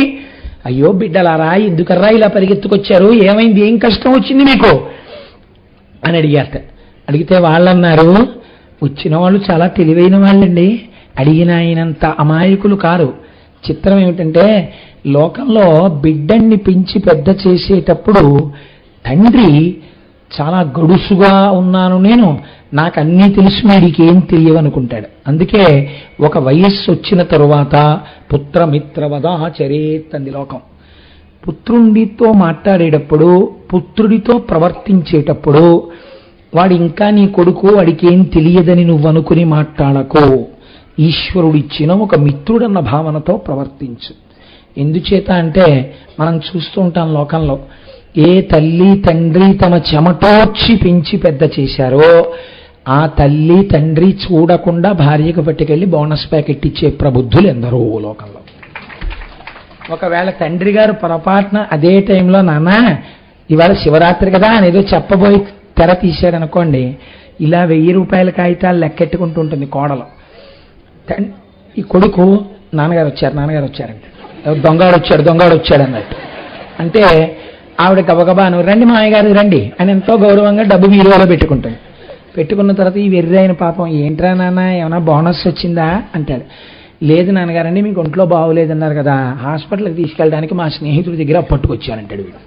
అయ్యో బిడ్డలారా ఎందుకర్రా ఇలా పరిగెత్తుకొచ్చారు, ఏమైంది, ఏం కష్టం వచ్చింది మీకు అని అడిగారట. అడిగితే వాళ్ళన్నారు, వచ్చిన వాళ్ళు చాలా తెలివైన వాళ్ళండి, అడిగిన ఆయనంత అమాయకులు కారు. చిత్రం ఏమిటంటే లోకంలో బిడ్డన్ని పెంచి పెద్ద చేసేటప్పుడు తండ్రి చాలా గడుసుగా ఉన్నాను నేను, నాకు అన్నీ తెలుసు, వీడికి ఏం తెలియవనుకుంటాడు. అందుకే ఒక వయస్సు వచ్చిన తరువాత పుత్రమిత్రవదాచరేత్ అంది లోకం. పుత్రుడితో మాట్లాడేటప్పుడు, పుత్రుడితో ప్రవర్తించేటప్పుడు వాడు ఇంకా నీ కొడుకు, వాడికి ఏం తెలియదని నువ్వు అనుకుని మాట్లాడకో. ఈశ్వరుడిచ్చిన ఒక మిత్రుడన్న భావనతో ప్రవర్తించు. ఎందుచేత అంటే మనం చూస్తూ ఉంటాం లోకంలో, ఏ తల్లి తండ్రి తమ చెమటోర్చి పెంచి పెద్ద చేశారో ఆ తల్లి తండ్రి చూడకుండా భార్యకు పట్టుకెళ్ళి బోనస్ ప్యాకెట్ ఇచ్చే ప్రబుద్ధులు ఎందరో లోకంలో. ఒకవేళ తండ్రి గారు పొరపాటున అదే టైంలో నాన్న ఇవాళ శివరాత్రి కదా అనేదో చెప్పబోయి తెర తీశాడనుకోండి, ఇలా 1000 రూపాయల కాగితాలు లెక్కెట్టుకుంటూ ఉంటుంది కోడలు. ఈ కొడుకు నాన్నగారు వచ్చారంటే దొంగాడు వచ్చాడు అన్నట్టు. అంటే ఆవిడ గబగబాను రండి మామయ్య గారు రండి అని ఎంతో గౌరవంగా డబ్బు వీలువలో పెట్టుకున్న తర్వాత ఈ వెర్రైన పాపం, ఏంట్రా నాన్న ఏమైనా బోనస్ వచ్చిందా అంటాడు. లేదు నాన్నగారండి మీకు ఒంట్లో బాగోలేదన్నారు కదా, హాస్పిటల్కి తీసుకెళ్ళడానికి మా స్నేహితుడి దగ్గర పట్టుకొచ్చానంటాడు వీడు.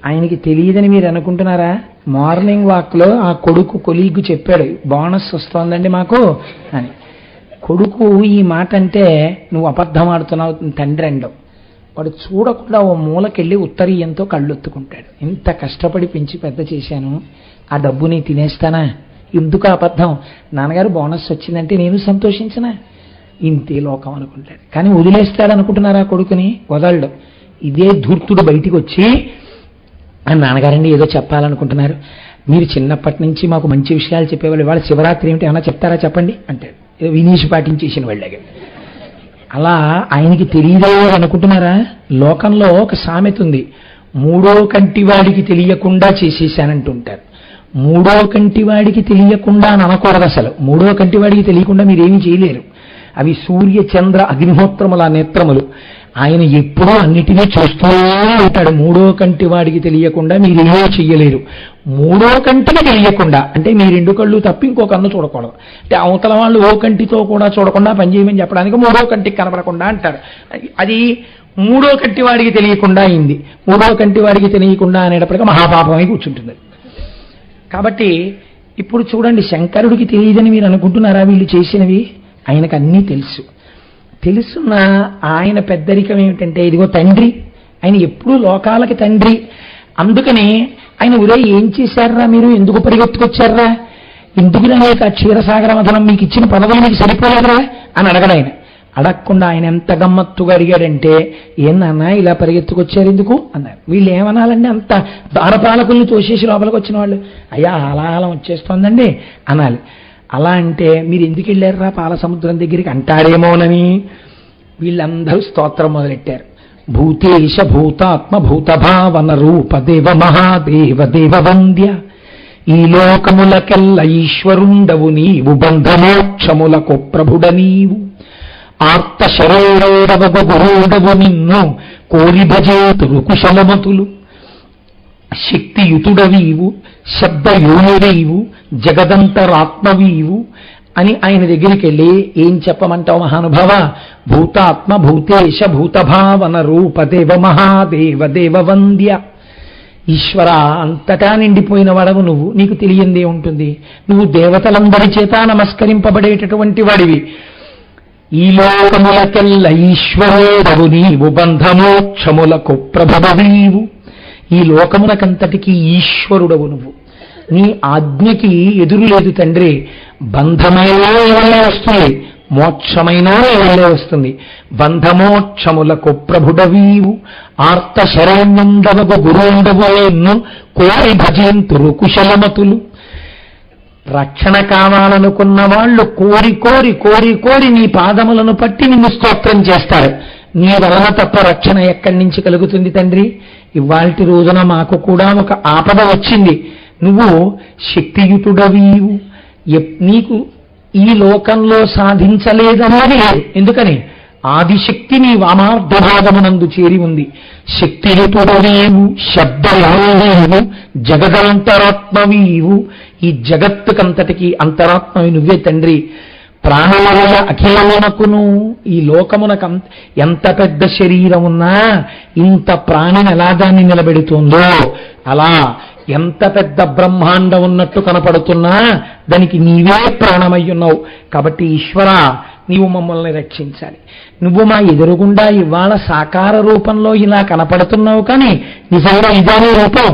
ఆయనకి తెలియదని మీరు అనుకుంటున్నారా? మార్నింగ్ వాక్లో ఆ కొడుకు కొలీగు చెప్పాడు, బోనస్ వస్తోందండి మాకు అని. కొడుకు ఈ మాట అంటే నువ్వు అబద్ధం ఆడుతున్నావు తండ్రి అండవు. వాడు చూడకుండా ఓ మూలకెళ్ళి ఉత్తరీయంతో కళ్ళొత్తుకుంటాడు. ఇంత కష్టపడి పెంచి పెద్ద చేశాను, ఆ డబ్బుని తినేస్తానా, ఎందుకు అబద్ధం, నాన్నగారు బోనస్ వచ్చిందంటే నేను సంతోషించనా, ఇంతే లోకం అనుకుంటాడు. కానీ వదిలేస్తాడు అనుకుంటున్నారా కొడుకుని? వదలడు. ఇదే ధూర్తుడు బయటికి వచ్చి నాన్నగారండి ఏదో చెప్పాలనుకుంటున్నారు, మీరు చిన్నప్పటి నుంచి మాకు మంచి విషయాలు చెప్పేవాళ్ళు, వాళ్ళ శివరాత్రి ఏమిటి ఏమన్నా చెప్తారా చెప్పండి అంటాడు. ఏదో వినీష్ పాటించేసిన వాళ్ళగా. అలా ఆయనకి తెలియదే అనుకుంటున్నారా? లోకంలో ఒక సామెత ఉంది, 3వ కంటివాడికి తెలియకుండా చేసేసానంటుంటారు. 3వ కంటివాడికి తెలియకుండా అని అనకూడదు అసలు. 3వ కంటివాడికి తెలియకుండా మీరేమీ చేయలేరు. అవి సూర్య చంద్ర అగ్నిహోత్రముల నేత్రములు. ఆయన ఎప్పుడూ అన్నిటినీ చూస్తూనే ఉంటాడు. మూడో కంటి వాడికి తెలియకుండా మీరేమో చెయ్యలేరు. మూడో కంటికి తెలియకుండా అంటే మీ రెండు కళ్ళు తప్పి ఇంకో కన్ను చూడకూడదు. అంటే అవతల వాళ్ళు ఓ కంటితో కూడా చూడకుండా పనిచేయమని చెప్పడానికి మూడో కంటికి కనపడకుండా అంటారు. అది మూడో కంటి వాడికి తెలియకుండా అయింది. మూడో కంటి వాడికి తెలియకుండా అనేటప్పటికీ మహాపాపమై కూర్చుంటుంది. కాబట్టి ఇప్పుడు చూడండి, శంకరుడికి తెలియదని మీరు అనుకుంటున్నారా? వీళ్ళు చేసినవి ఆయనకు అన్నీ తెలుసున్న ఆయన పెద్దరికం ఏమిటంటే, ఇదిగో తండ్రి, ఆయన ఎప్పుడూ లోకాలకి తండ్రి. అందుకని ఆయన ఉరే ఏం చేశారా మీరు, ఎందుకు పరిగెత్తుకొచ్చారా, ఎందుకు అనేక క్షీరసాగర మథనం మీకు ఇచ్చిన పదవులు మీకు సరిపోలేదురా అని అడగడు. ఆయన అడగకుండా ఆయన ఎంత గమ్మత్తుగా అడిగాడంటే, ఏమన్నా ఇలా పరిగెత్తుకొచ్చారు ఎందుకు అన్నారు. వీళ్ళు ఏమనాలండి, అంత దారపాలకుల్ని తోసేసి లోపలికి వచ్చిన వాళ్ళు, అయ్యా హలాహలం వచ్చేస్తోందండి అనాలి. అలా అంటే మీరు ఎందుకు వెళ్ళారా పాల సముద్రం దగ్గరికి అంటారేమోనని వీళ్ళందరూ స్తోత్రం మొదలెట్టారు. భూతేశ భూతాత్మ భూతభావన రూప దేవ మహాదేవ దేవ వంద్య, ఈ లోకములకెల్ల ఈశ్వరుండవు నీవు, బంధమోక్షములకు ప్రభుడ నీవు, ఆర్త శరీరోడవ గురుడవు నిన్ను కోరి భజేతులు కుశలమతులు, శక్తియుతుడవీవు శబ్దయోనివీవు జగదంతరాత్మవీవు అని ఆయన దగ్గరికి వెళ్ళి ఏం చెప్పమంటావు మహానుభావ, భూతాత్మ భూతేశ భూతభావన రూప దేవ మహాదేవ దేవ వంద్య, ఈశ్వర అంతటా నిండిపోయిన వాడవు నువ్వు, నీకు తెలియందే ఉంటుంది, నువ్వు దేవతలందరి చేత నమస్కరింపబడేటటువంటి వాడివి, ఈ లోకములకెల్ల ఈశ్వరుడవు నీవు, బంధమోక్షములకు ప్రభవీవు, ఈ లోకములకంతటికీ ఈశ్వరుడవు నువ్వు, నీ ఆజ్ఞకి ఎదురు లేదు తండ్రి, బంధమైనా వల్లే వస్తుంది, మోక్షమైనా వల్లే వస్తుంది, బంధమోక్షములకు ప్రభుడవీవు, ఆర్త శరణ్యుండవగు గురుండవు ఎన్ను కోరి భజంతురు కుశలమతులు, రక్షణ కావాలనుకున్న వాళ్ళు కోరి కోరి కోరి కోరి నీ పాదములను పట్టి నిన్ను స్తోత్రం చేస్తారు. నీ వలన తప్ప రక్షణ ఎక్కడి నుంచి కలుగుతుంది తండ్రి? ఇవాల్టి రోజున మాకు కూడా ఒక ఆపద వచ్చింది, నువ్వు శక్తియుతుడవీవు, నీకు ఈ లోకంలో సాధించలేదన్నది లేదు. ఎందుకని? ఆదిశక్తి నీ వామార్ధభాగమునందు చేరి ఉంది. శక్తియుతుడవీవు శబ్దయానీవు జగదంతరాత్మవీవు, ఈ జగత్తుకంతటికి అంతరాత్మవి నువ్వే తండ్రి. ప్రాణమయ అఖిలమునకును, ఈ లోకమునకు ఎంత పెద్ద శరీరం ఉన్నా ఇంత ప్రాణిని ఎలా దాన్ని నిలబెడుతుందో అలా ఎంత పెద్ద బ్రహ్మాండం ఉన్నట్టు కనపడుతున్నా దానికి నీవే ప్రాణమయ్యున్నావు. కాబట్టి ఈశ్వర నీవు మమ్మల్ని రక్షించాలి. నువ్వు మా ఎదురుగుండా ఇవాళ సాకార రూపంలో ఇలా కనపడుతున్నావు, కానీ నిజంగా ఇదాని రూపం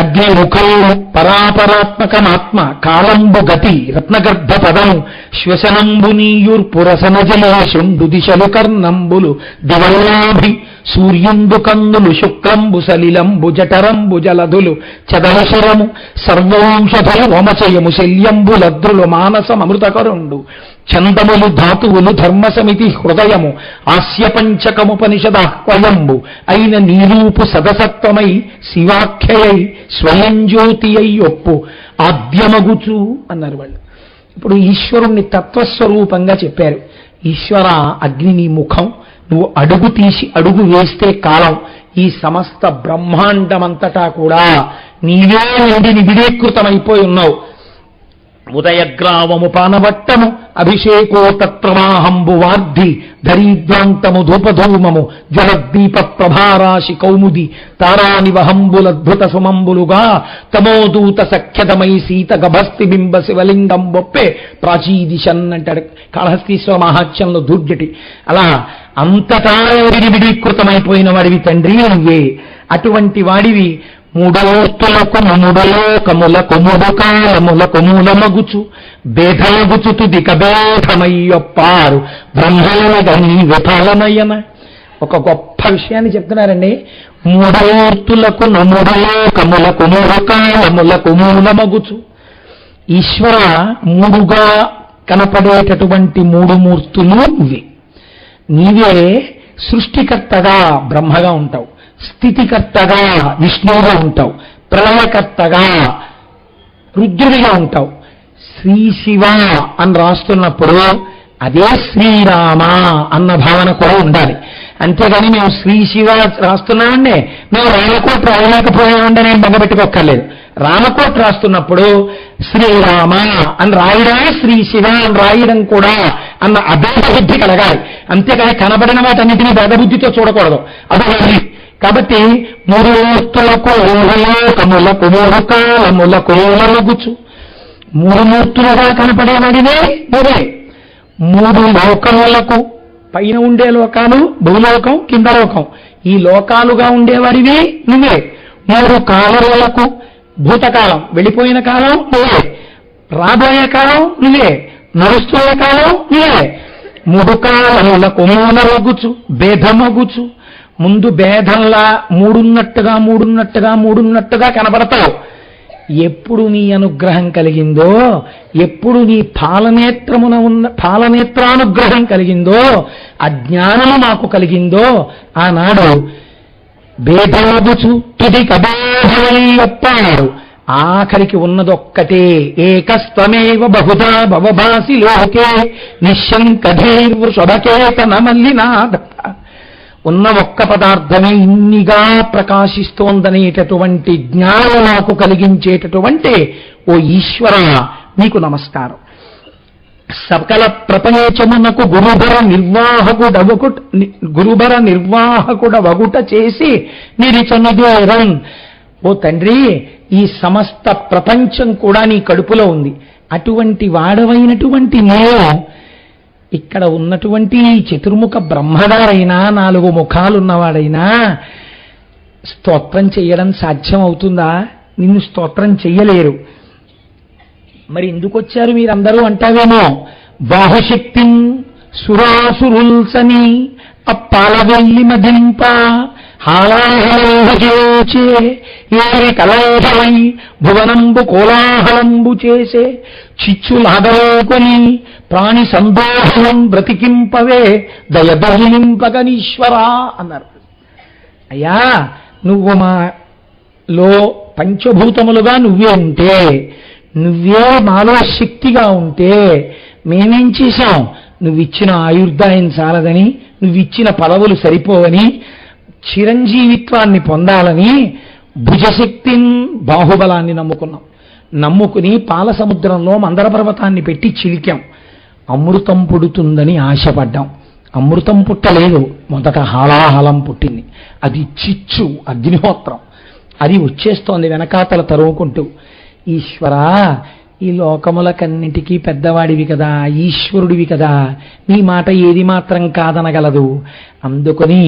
అగ్ని ముఖము పరాపరాత్మకమాత్మ, కాలంబు గతి రత్నగర్భ పదము, శ్వసనంబు నీయుర్పురసనజలేషుండు దిశలు కర్ణంబులు దివల్లాభి, సూర్యుండు కందులు శుక్లంబు సలిలంబు జఠరంబు జలధులు చదవశరము, సర్వవంశధులు వమచయము శల్యంబు లద్రులు మానసమృతకరుండు, చందములు ధాతువులు ధర్మ సమితి హృదయము, ఆస్య పంచకముపనిషదాహ్వయంబు అయిన నీరూపు సదసత్వమై శివాఖ్యయై స్వయం జ్యోతి అయి ఒప్పు ఆద్యమగుచు అన్నారు వాళ్ళు. ఇప్పుడు ఈశ్వరుణ్ణి తత్వస్వరూపంగా చెప్పారు. ఈశ్వర అగ్ని నీ ముఖం, నువ్వు అడుగు తీసి అడుగు వేస్తే కాలం, ఈ సమస్త బ్రహ్మాండమంతటా కూడా నీవే నుండి నిబిడీకృతమైపోయి ఉన్నావు. ఉదయగ్రావము పానవట్టము అభిషేకో తత్ప్రవాహంబు వార్ధి, ధరీద్వాంతము ధూపధూమము జలద్దీప ప్రభారాశి కౌముది, తారానివహంబులద్భుత సుమంబులుగా తమోదూత సఖ్యతమై సీత గభస్తి బింబ శివలింగం బొప్పే ప్రాచీదిశన్ అంటాడు కాళహస్తీశ్వర మహాత్యంలో దుర్జటి. అలా అంతటా విడివిడీకృతమైపోయిన వాడివి తండ్రి నువ్వే. అటువంటి వాడివి మూడలోతులకు ముడులోకములకు ముడు కాలములకు మూలమగుచు, భేదమగుచు తుదిక భేదమయ్యొప్పారు బ్రహ్మలనగని విఫలమయ్యన. ఒక గొప్ప విషయాన్ని చెప్తున్నారండి. మూడలోతులకు ముడులోకములకు ముడు కాలములకు మూలమగుచు. ఈశ్వర మూడుగా కనపడేటటువంటి మూడు మూర్తులు నువ్వే. నీవే సృష్టికర్తగా బ్రహ్మగా ఉంటావు, స్థితికర్తగా విష్ణువుగా ఉంటావు, ప్రళయకర్తగా రుద్రుడిగా ఉంటావు. శ్రీ శివ అని రాస్తున్నప్పుడు అదే శ్రీరామ అన్న భావన కూడా ఉండాలి. అంతేగాని మేము శ్రీ శివ రాస్తున్నామండి, మేము రామకోట రాయలేకపోయామంటే నేను బెంగపెట్టుకోక్కర్లేదు. రామకోట రాస్తున్నప్పుడు శ్రీరామ అని రాయడమే శ్రీ శివ అని రాయడం కూడా అన్న అభేద బుద్ధి కలగాలి. అంతేగాని కనబడిన వాటన్నిటినీ భేదబుద్ధితో చూడకూడదు. అదే కాబట్టి మూడు మూర్తులకు లోకములకు మూడు కాలములకు లగుచు, మూడు మూర్తులుగా కనపడేవాడినే నువ్వే. మూడు లోకములకు, పైన ఉండే లోకాలు భూలోకం, కింద లోకం, ఈ లోకాలుగా ఉండేవాడివి నువ్వే. మూడు కాలములకు, భూతకాలం వెళ్ళిపోయిన కాలం నువ్వే, రాబోయే కాలం నువ్వే, నడుస్తున్న కాలం నువ్వే. మూడు కాలములకు మూలరగుచు భేదమగుచు, ముందు భేదంలా మూడున్నట్టుగా కనబడతావు. ఎప్పుడు నీ అనుగ్రహం కలిగిందో, ఎప్పుడు నీ పాలనేత్రానుగ్రహం కలిగిందో, అజ్ఞానము మాకు కలిగిందో, ఆనాడు భేదమగుచు తుది కభేదమయ్యప్పాడు. ఆఖరికి ఉన్నదొక్కటే, ఏకస్త్వమేవ బహుధా భవభాసి లోకే నిశ్శంకధైర్వృషభకేతన మల్లినాథ. ఉన్న ఒక్క పదార్థమే ఇన్నిగా ప్రకాశిస్తోందనేటటువంటి జ్ఞానం నాకు కలిగించేటటువంటి ఓ ఈశ్వర నీకు నమస్కారం. సకల ప్రపంచమునకు గురుభర నిర్వాహకుడవగుట చేసి నిరిచనదోరం. ఓ తండ్రి, ఈ సమస్త ప్రపంచం కూడా నీ కడుపులో ఉంది. అటువంటి వాడవైనటువంటి నేను ఇక్కడ ఉన్నటువంటి చతుర్ముఖ బ్రహ్మగారైనా, 4 ముఖాలున్నవాడైనా స్తోత్రం చెయ్యడం సాధ్యం అవుతుందా? నిన్ను స్తోత్రం చెయ్యలేరు. మరి ఎందుకు వచ్చారు మీరందరూ అంటావేమో. బాహుశక్తి సురాసురుల్సని అప్పాలవెల్లి మదింప హాలాహలే ఏరి కలాహలై భువనంబు కోలాహలంబు చేసే చిచ్చులాగకొని ప్రాణి సందోహం బ్రతికింపవే దయదలింపగనీశ్వరా అన్నారు. అయ్యా, నువ్వు మాలో పంచభూతములుగా నువ్వే ఉంటే, నువ్వే మాలో శక్తిగా ఉంటే మేమేం చేశాం? నువ్విచ్చిన ఆయుర్దాయం చాలదని, నువ్విచ్చిన పదవులు సరిపోవని, చిరంజీవిత్వాన్ని పొందాలని భుజశక్తిని, బాహుబలాన్ని నమ్ముకుని పాలసముద్రంలో మందర పర్వతాన్ని పెట్టి చిలికాం. అమృతం పుడుతుందని ఆశపడ్డాం. అమృతం పుట్టలేదు, మొదట హాలాహలం పుట్టింది. అది చిచ్చు, అగ్నిహోత్రం. అది వచ్చేస్తోంది వెనకాతల తరువుకుంటూ. ఈశ్వరా, ఈ లోకములకన్నిటికీ పెద్దవాడివి కదా, ఈశ్వరుడివి కదా, నీ మాట ఏది మాత్రం కాదనగలదు. అందుకని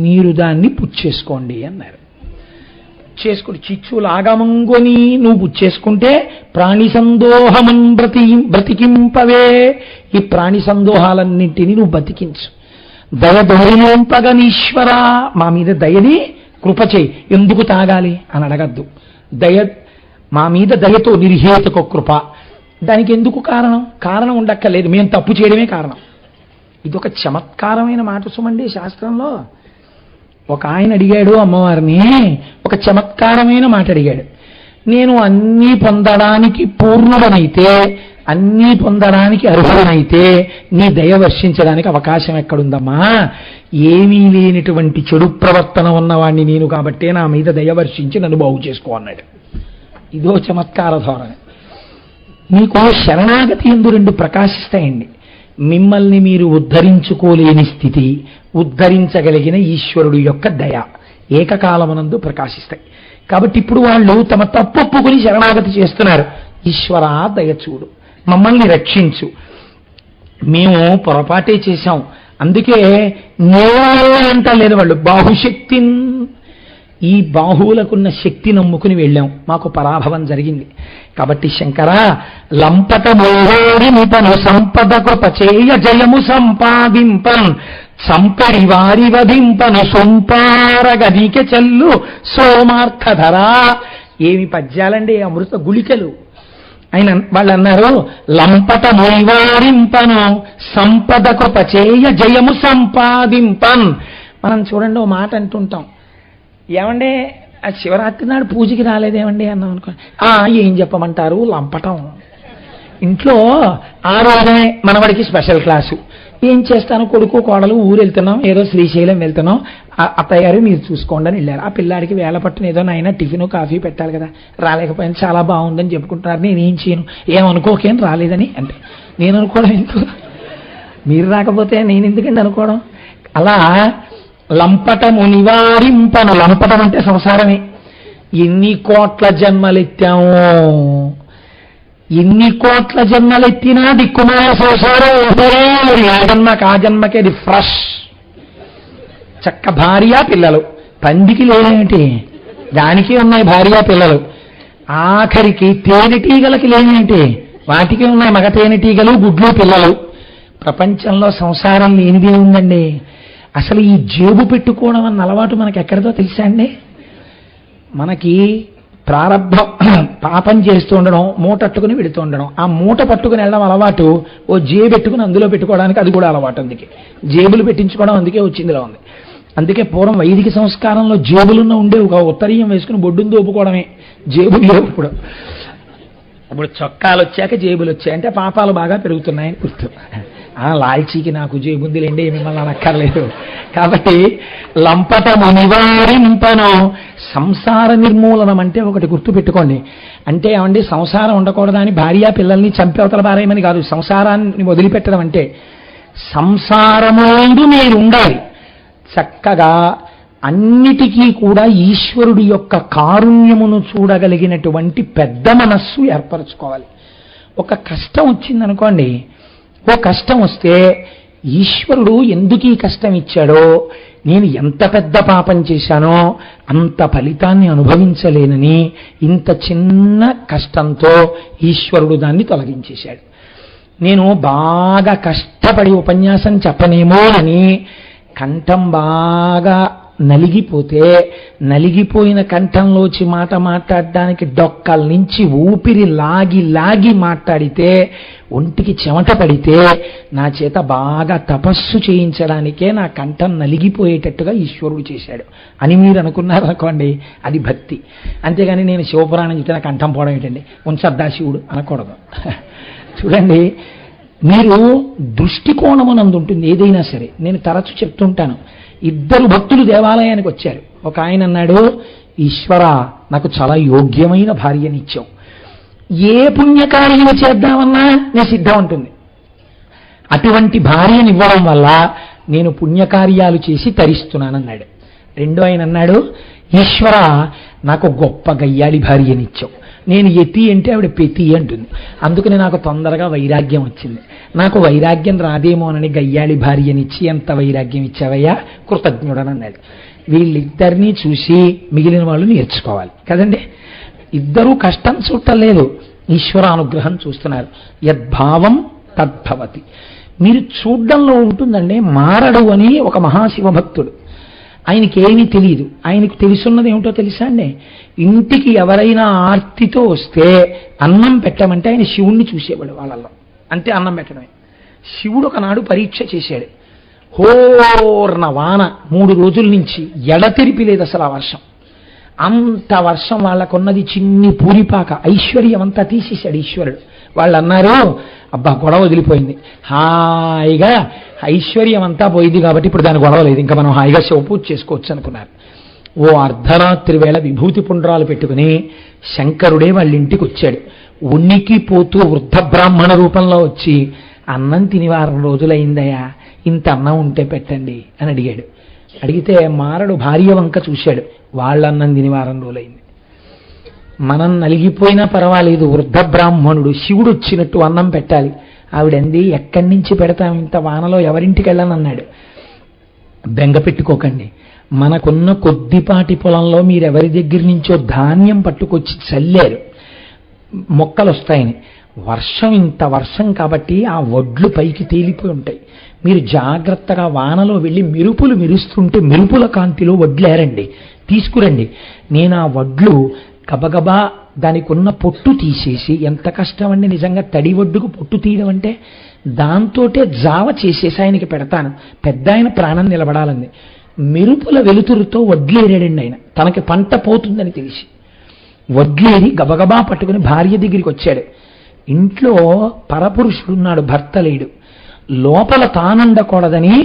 మీరు దాన్ని పుచ్చేసుకోండి అన్నారు. పుచ్చేసుకుని చిచ్చులాగమంగొని నువ్వు పుచ్చేసుకుంటే ప్రాణి సందోహమన్ బ్రతికింపవే. ఈ ప్రాణి సందోహాలన్నింటినీ నువ్వు బతికించు. దయదోరింపగనీశ్వరా, మా మీద దయని కృప చేయి. ఎందుకు తాగాలి అని అడగద్దు. మా మీద దయతో నిర్హేతుక కృప. దానికి ఎందుకు కారణం ఉండక్కర్లేదు. మేము తప్పు చేయడమే కారణం. ఇదొక చమత్కారమైన మాట సుమండి. శాస్త్రంలో ఒక ఆయన అడిగాడు అమ్మవారిని, ఒక చమత్కారమైన మాట అడిగాడు. నేను అన్నీ పొందడానికి పూర్ణుడనైతే, అన్నీ పొందడానికి అర్హుడనైతే నీ దయ వర్షించడానికి అవకాశం ఎక్కడుందమ్మా? ఏమీ లేనిటువంటి చెడు ప్రవర్తన ఉన్నవాణ్ణి నేను కాబట్టే నా మీద దయ వర్షించి నన్ను బాగు చేసుకో అన్నాడు. ఇదో చమత్కార ధోరణి. మీకు శరణాగతి ఎందు 2 ప్రకాశిస్తాయండి. మిమ్మల్ని మీరు ఉద్ధరించుకోలేని స్థితి, ఉద్ధరించగలిగిన ఈశ్వరుడు యొక్క దయ ఏకకాలమునందు ప్రకాశిస్తాయి. కాబట్టి ఇప్పుడు వాళ్ళు తమ తప్పొప్పుకుని శరణాగతి చేస్తున్నారు. ఈశ్వరా, దయచూడు, మమ్మల్ని రక్షించు, మేము పొరపాటే చేశాం, అందుకే నేను అంటలేదు వాళ్ళు. బాహుశక్తి, ఈ బాహువులకున్న శక్తి నమ్ముకుని వెళ్ళాం, మాకు పరాభవం జరిగింది. కాబట్టి శంకర, లంపట మోడిమితను సంపద కృప చేయ జయము సంపాదింపన్ సంపడి వారి వధింపను సొంపారగదికి చెల్లు సోమార్థధరా. ఏమి పద్యాలండి, అమృత గుళికలు. వాళ్ళు అన్నారు, లంపట మోయివారింపను సంపద కృప చేయ జయము సంపాదింపన్. మనం చూడండి, ఓ మాట అంటుంటాం, ఏమండే ఆ శివరాత్రి నాడు పూజకి రాలేదేమండి అన్నాం అనుకో. ఏం చెప్పమంటారు, లంపటం. ఇంట్లో ఆ రోజునే మనవడికి స్పెషల్ క్లాసు. ఏం చేస్తాను, కొడుకు కోడలు ఊరు వెళ్తున్నాం, ఏదో శ్రీశైలం వెళ్తున్నాం, అత్తయ్య గారు మీరు చూసుకోండి అని వెళ్ళారు. ఆ పిల్లాడికి వేళ పట్టున ఏదో నాయన టిఫిన్ కాఫీ పెట్టాలి కదా, రాలేకపోయినా చాలా బాగుందని చెప్పుకుంటున్నారు, నేనేం చేయను, ఏమనుకోకేం రాలేదని అంటే నేను అనుకోవడం ఎందుకు, మీరు రాకపోతే నేను ఎందుకండి అనుకోవడం. అలా లంపటము నివారింపను, లంపటం అంటే సంసారమే. ఎన్ని కోట్ల జన్మలెత్తాము, ఎన్ని కోట్ల జన్మలెత్తినా దిక్కుమాల సంసారం ఎవరే, ఆ జన్మకి ఆ జన్మకి అది ఫ్రెష్. చక్క భార్య పిల్లలు, పందికి లేనేమిటి, దానికి ఉన్నాయి భార్య పిల్లలు. ఆఖరికి తేనెటీగలకి లేనేమిటి, వాటికి ఉన్నాయి మగ తేనెటీగలు, గుడ్లు, పిల్లలు. ప్రపంచంలో సంసారం లేనిదే ఉందండి. అసలు ఈ జేబు పెట్టుకోవడం అన్న అలవాటు మనకి ఎక్కడితో తెలుసా అండి? మనకి ప్రారంభం పాపం చేస్తూ ఉండడం, మూటట్టుకుని వెళుతూ ఉండడం, ఆ మూట పట్టుకుని వెళ్ళడం అలవాటు, ఓ జేబు పెట్టుకుని అందులో పెట్టుకోవడానికి అది కూడా అలవాటు. అందుకే జేబులు పెట్టించుకోవడం అందుకే వచ్చిందిలో ఉంది. అందుకే పూర్వం వైదిక సంస్కారంలో జేబులున్న ఉండే ఒక ఉత్తరీయం వేసుకుని బొడ్డును దోపుకోవడమే, జేబులు లేవు. ఇప్పుడు చొక్కాలు వచ్చాక జేబులు వచ్చాయి అంటే పాపాలు బాగా పెరుగుతున్నాయని గుర్తు. లాల్చీకి నాకు జేబుందిలేండి, మిమ్మల్ని అనక్కర్లేదు. కాబట్టి లంపటము నివారింపను, సంసార నిర్మూలనం అంటే ఒకటి గుర్తు పెట్టుకోండి. అంటే ఏమండి, సంసారం ఉండకూడదని భార్య పిల్లల్ని చంపేవతల పారేయమని కాదు. సంసారాన్ని వదిలిపెట్టడం అంటే సంసారముందు మీరు ఉండాలి. చక్కగా అన్నిటికీ కూడా ఈశ్వరుడి యొక్క కారుణ్యమును చూడగలిగినటువంటి పెద్ద మనస్సు ఏర్పరచుకోవాలి. ఒక కష్టం వచ్చిందనుకోండి, ఓ కష్టం వస్తే ఈశ్వరుడు ఎందుకు ఈ కష్టం ఇచ్చాడో, నేను ఎంత పెద్ద పాపం చేశానో అంత ఫలితాన్ని అనుభవించలేనని ఇంత చిన్న కష్టంతో ఈశ్వరుడు దాన్ని తొలగించేశాడు. నేను బాగా కష్టపడి ఉపన్యాసం చెప్పనేమో అని కంఠం బాగా నలిగిపోతే, నలిగిపోయిన కంఠంలోచి మాట మాట్లాడడానికి డొక్కల నుంచి ఊపిరి లాగి లాగి మాట్లాడితే, ఒంటికి చెమట పడితే, నా చేత బాగా తపస్సు చేయించడానికే నా కంఠం నలిగిపోయేటట్టుగా ఈశ్వరుడు చేశాడు అని మీరు అనుకున్నారనుకోండి, అది భక్తి. అంతేగాని నేను శివపురాణం చెప్తే నా కంఠం పోవడం ఏంటండి, ఉంచద్దా శివుడు అనకూడదు. చూడండి, మీరు దృష్టికోణమునందు ఉంటుంది ఏదైనా సరే. నేను తరచు చెప్తుంటాను, ఇద్దరు భక్తులు దేవాలయానికి వచ్చారు. ఒక ఆయన అన్నాడు, ఈశ్వర నాకు చాలా యోగ్యమైన భార్యనిచ్చావు, ఏ పుణ్యకార్యం చేద్దామన్నా నేను సిద్ధం ఉంటుంది, అటువంటి భార్యనివ్వడం వల్ల నేను పుణ్యకార్యాలు చేసి తరిస్తున్నానన్నాడు. రెండో ఆయన అన్నాడు, ఈశ్వర నాకు గొప్ప గయ్యాళి భార్యనిచ్చావు, నేను యతి అంటే ఆవిడ పెతి అంటుంది, అందుకని నాకు తొందరగా వైరాగ్యం వచ్చింది, నాకు వైరాగ్యం రాదేమోనని గయ్యాళి భార్యనిచ్చి ఎంత వైరాగ్యం ఇచ్చావయ్యా, కృతజ్ఞుడని అన్నాడు. వీళ్ళిద్దరినీ చూసి మిగిలిన వాళ్ళు నేర్చుకోవాలి కదండి. ఇద్దరూ కష్టం చూడలేదు, ఈశ్వరానుగ్రహం చూస్తున్నారు. యద్భావం తద్భవతి. మీరు చూడ్డంలో ఉంటుందండి. మారడు అని ఒక మహాశివభక్తుడు, ఆయనకి ఏమీ తెలియదు. ఆయనకు తెలుసున్నది ఏమిటో తెలుసా అండి, ఇంటికి ఎవరైనా ఆర్తితో వస్తే అన్నం పెట్టమంటే ఆయన శివుణ్ణి చూసేవాడు వాళ్ళల్లో, అంతే అన్నం పెట్టడమే. శివుడు ఒకనాడు పరీక్ష చేశాడు. హోర్న వాన 3 రోజుల నుంచి ఎడతెరిపి లేదు అసలు ఆ వర్షం. అంత వర్షం, వాళ్ళకున్నది చిన్ని పూరిపాక, ఐశ్వర్యం అంతా తీసేశాడు ఈశ్వరుడు. వాళ్ళు అన్నారు, అబ్బా గొడవ వదిలిపోయింది, హాయిగా ఐశ్వర్యం అంతా పోయింది కాబట్టి ఇప్పుడు దాని గొడవ లేదు, ఇంకా మనం హాయిగా శివపూజ చేసుకోవచ్చు అనుకున్నారు. ఓ అర్ధరాత్రి వేళ విభూతి పుండ్రాలు పెట్టుకుని శంకరుడే వాళ్ళ ఇంటికి వచ్చాడు. ఉనికి పోతూ వృద్ధ బ్రాహ్మణ రూపంలో వచ్చి, అన్నం తిని 1 వారం రోజులైందయ్యా, ఇంత అన్నం ఉంటే పెట్టండి అని అడిగాడు. అడిగితే మారడు భార్య వంక చూశాడు, వాళ్ళన్నం తిని 1 వారం రోజులైంది. మనం నలిగిపోయినా పర్వాలేదు, వృద్ధ బ్రాహ్మణుడు శివుడు వచ్చినట్టు అన్నం పెట్టాలి. ఆవిడంది, ఎక్కడి నుంచి పెడతాం, ఇంత వానలో ఎవరింటికి వెళ్ళనన్నాడు. బెంగ పెట్టుకోకండి, మనకున్న కొద్దిపాటి పొలంలో మీరెవరి దగ్గర నుంచో ధాన్యం పట్టుకొచ్చి చల్లారు, మొక్కలు వస్తాయని. వర్షం ఇంత వర్షం కాబట్టి ఆ వడ్లు పైకి తేలిపోయి ఉంటాయి. మీరు జాగ్రత్తగా వానలో వెళ్ళి మెరుపులు మెరుస్తుంటే మెరుపుల కాంతిలో వడ్లేరండి, తీసుకురండి. నేను ఆ వడ్లు గబగబా దానికి ఉన్న పొట్టు తీసేసి, ఎంత కష్టం అండి నిజంగా తడి వడ్డుకు పొట్టు తీయడం అంటే, దాంతోటే జావ చేసేసి ఆయనకి పెడతాను, పెద్ద ఆయన ప్రాణం నిలబడాలంది. మెరుపుల వెలుతురుతో వడ్లేరాడండి ఆయన, తనకి పంట పోతుందని తెలిసి. వడ్లేరి గబగబా పట్టుకుని భార్య దగ్గరికి వచ్చాడు. ఇంట్లో పరపురుషుడున్నాడు, భర్త లేడు. లోపల తానుండకూడదని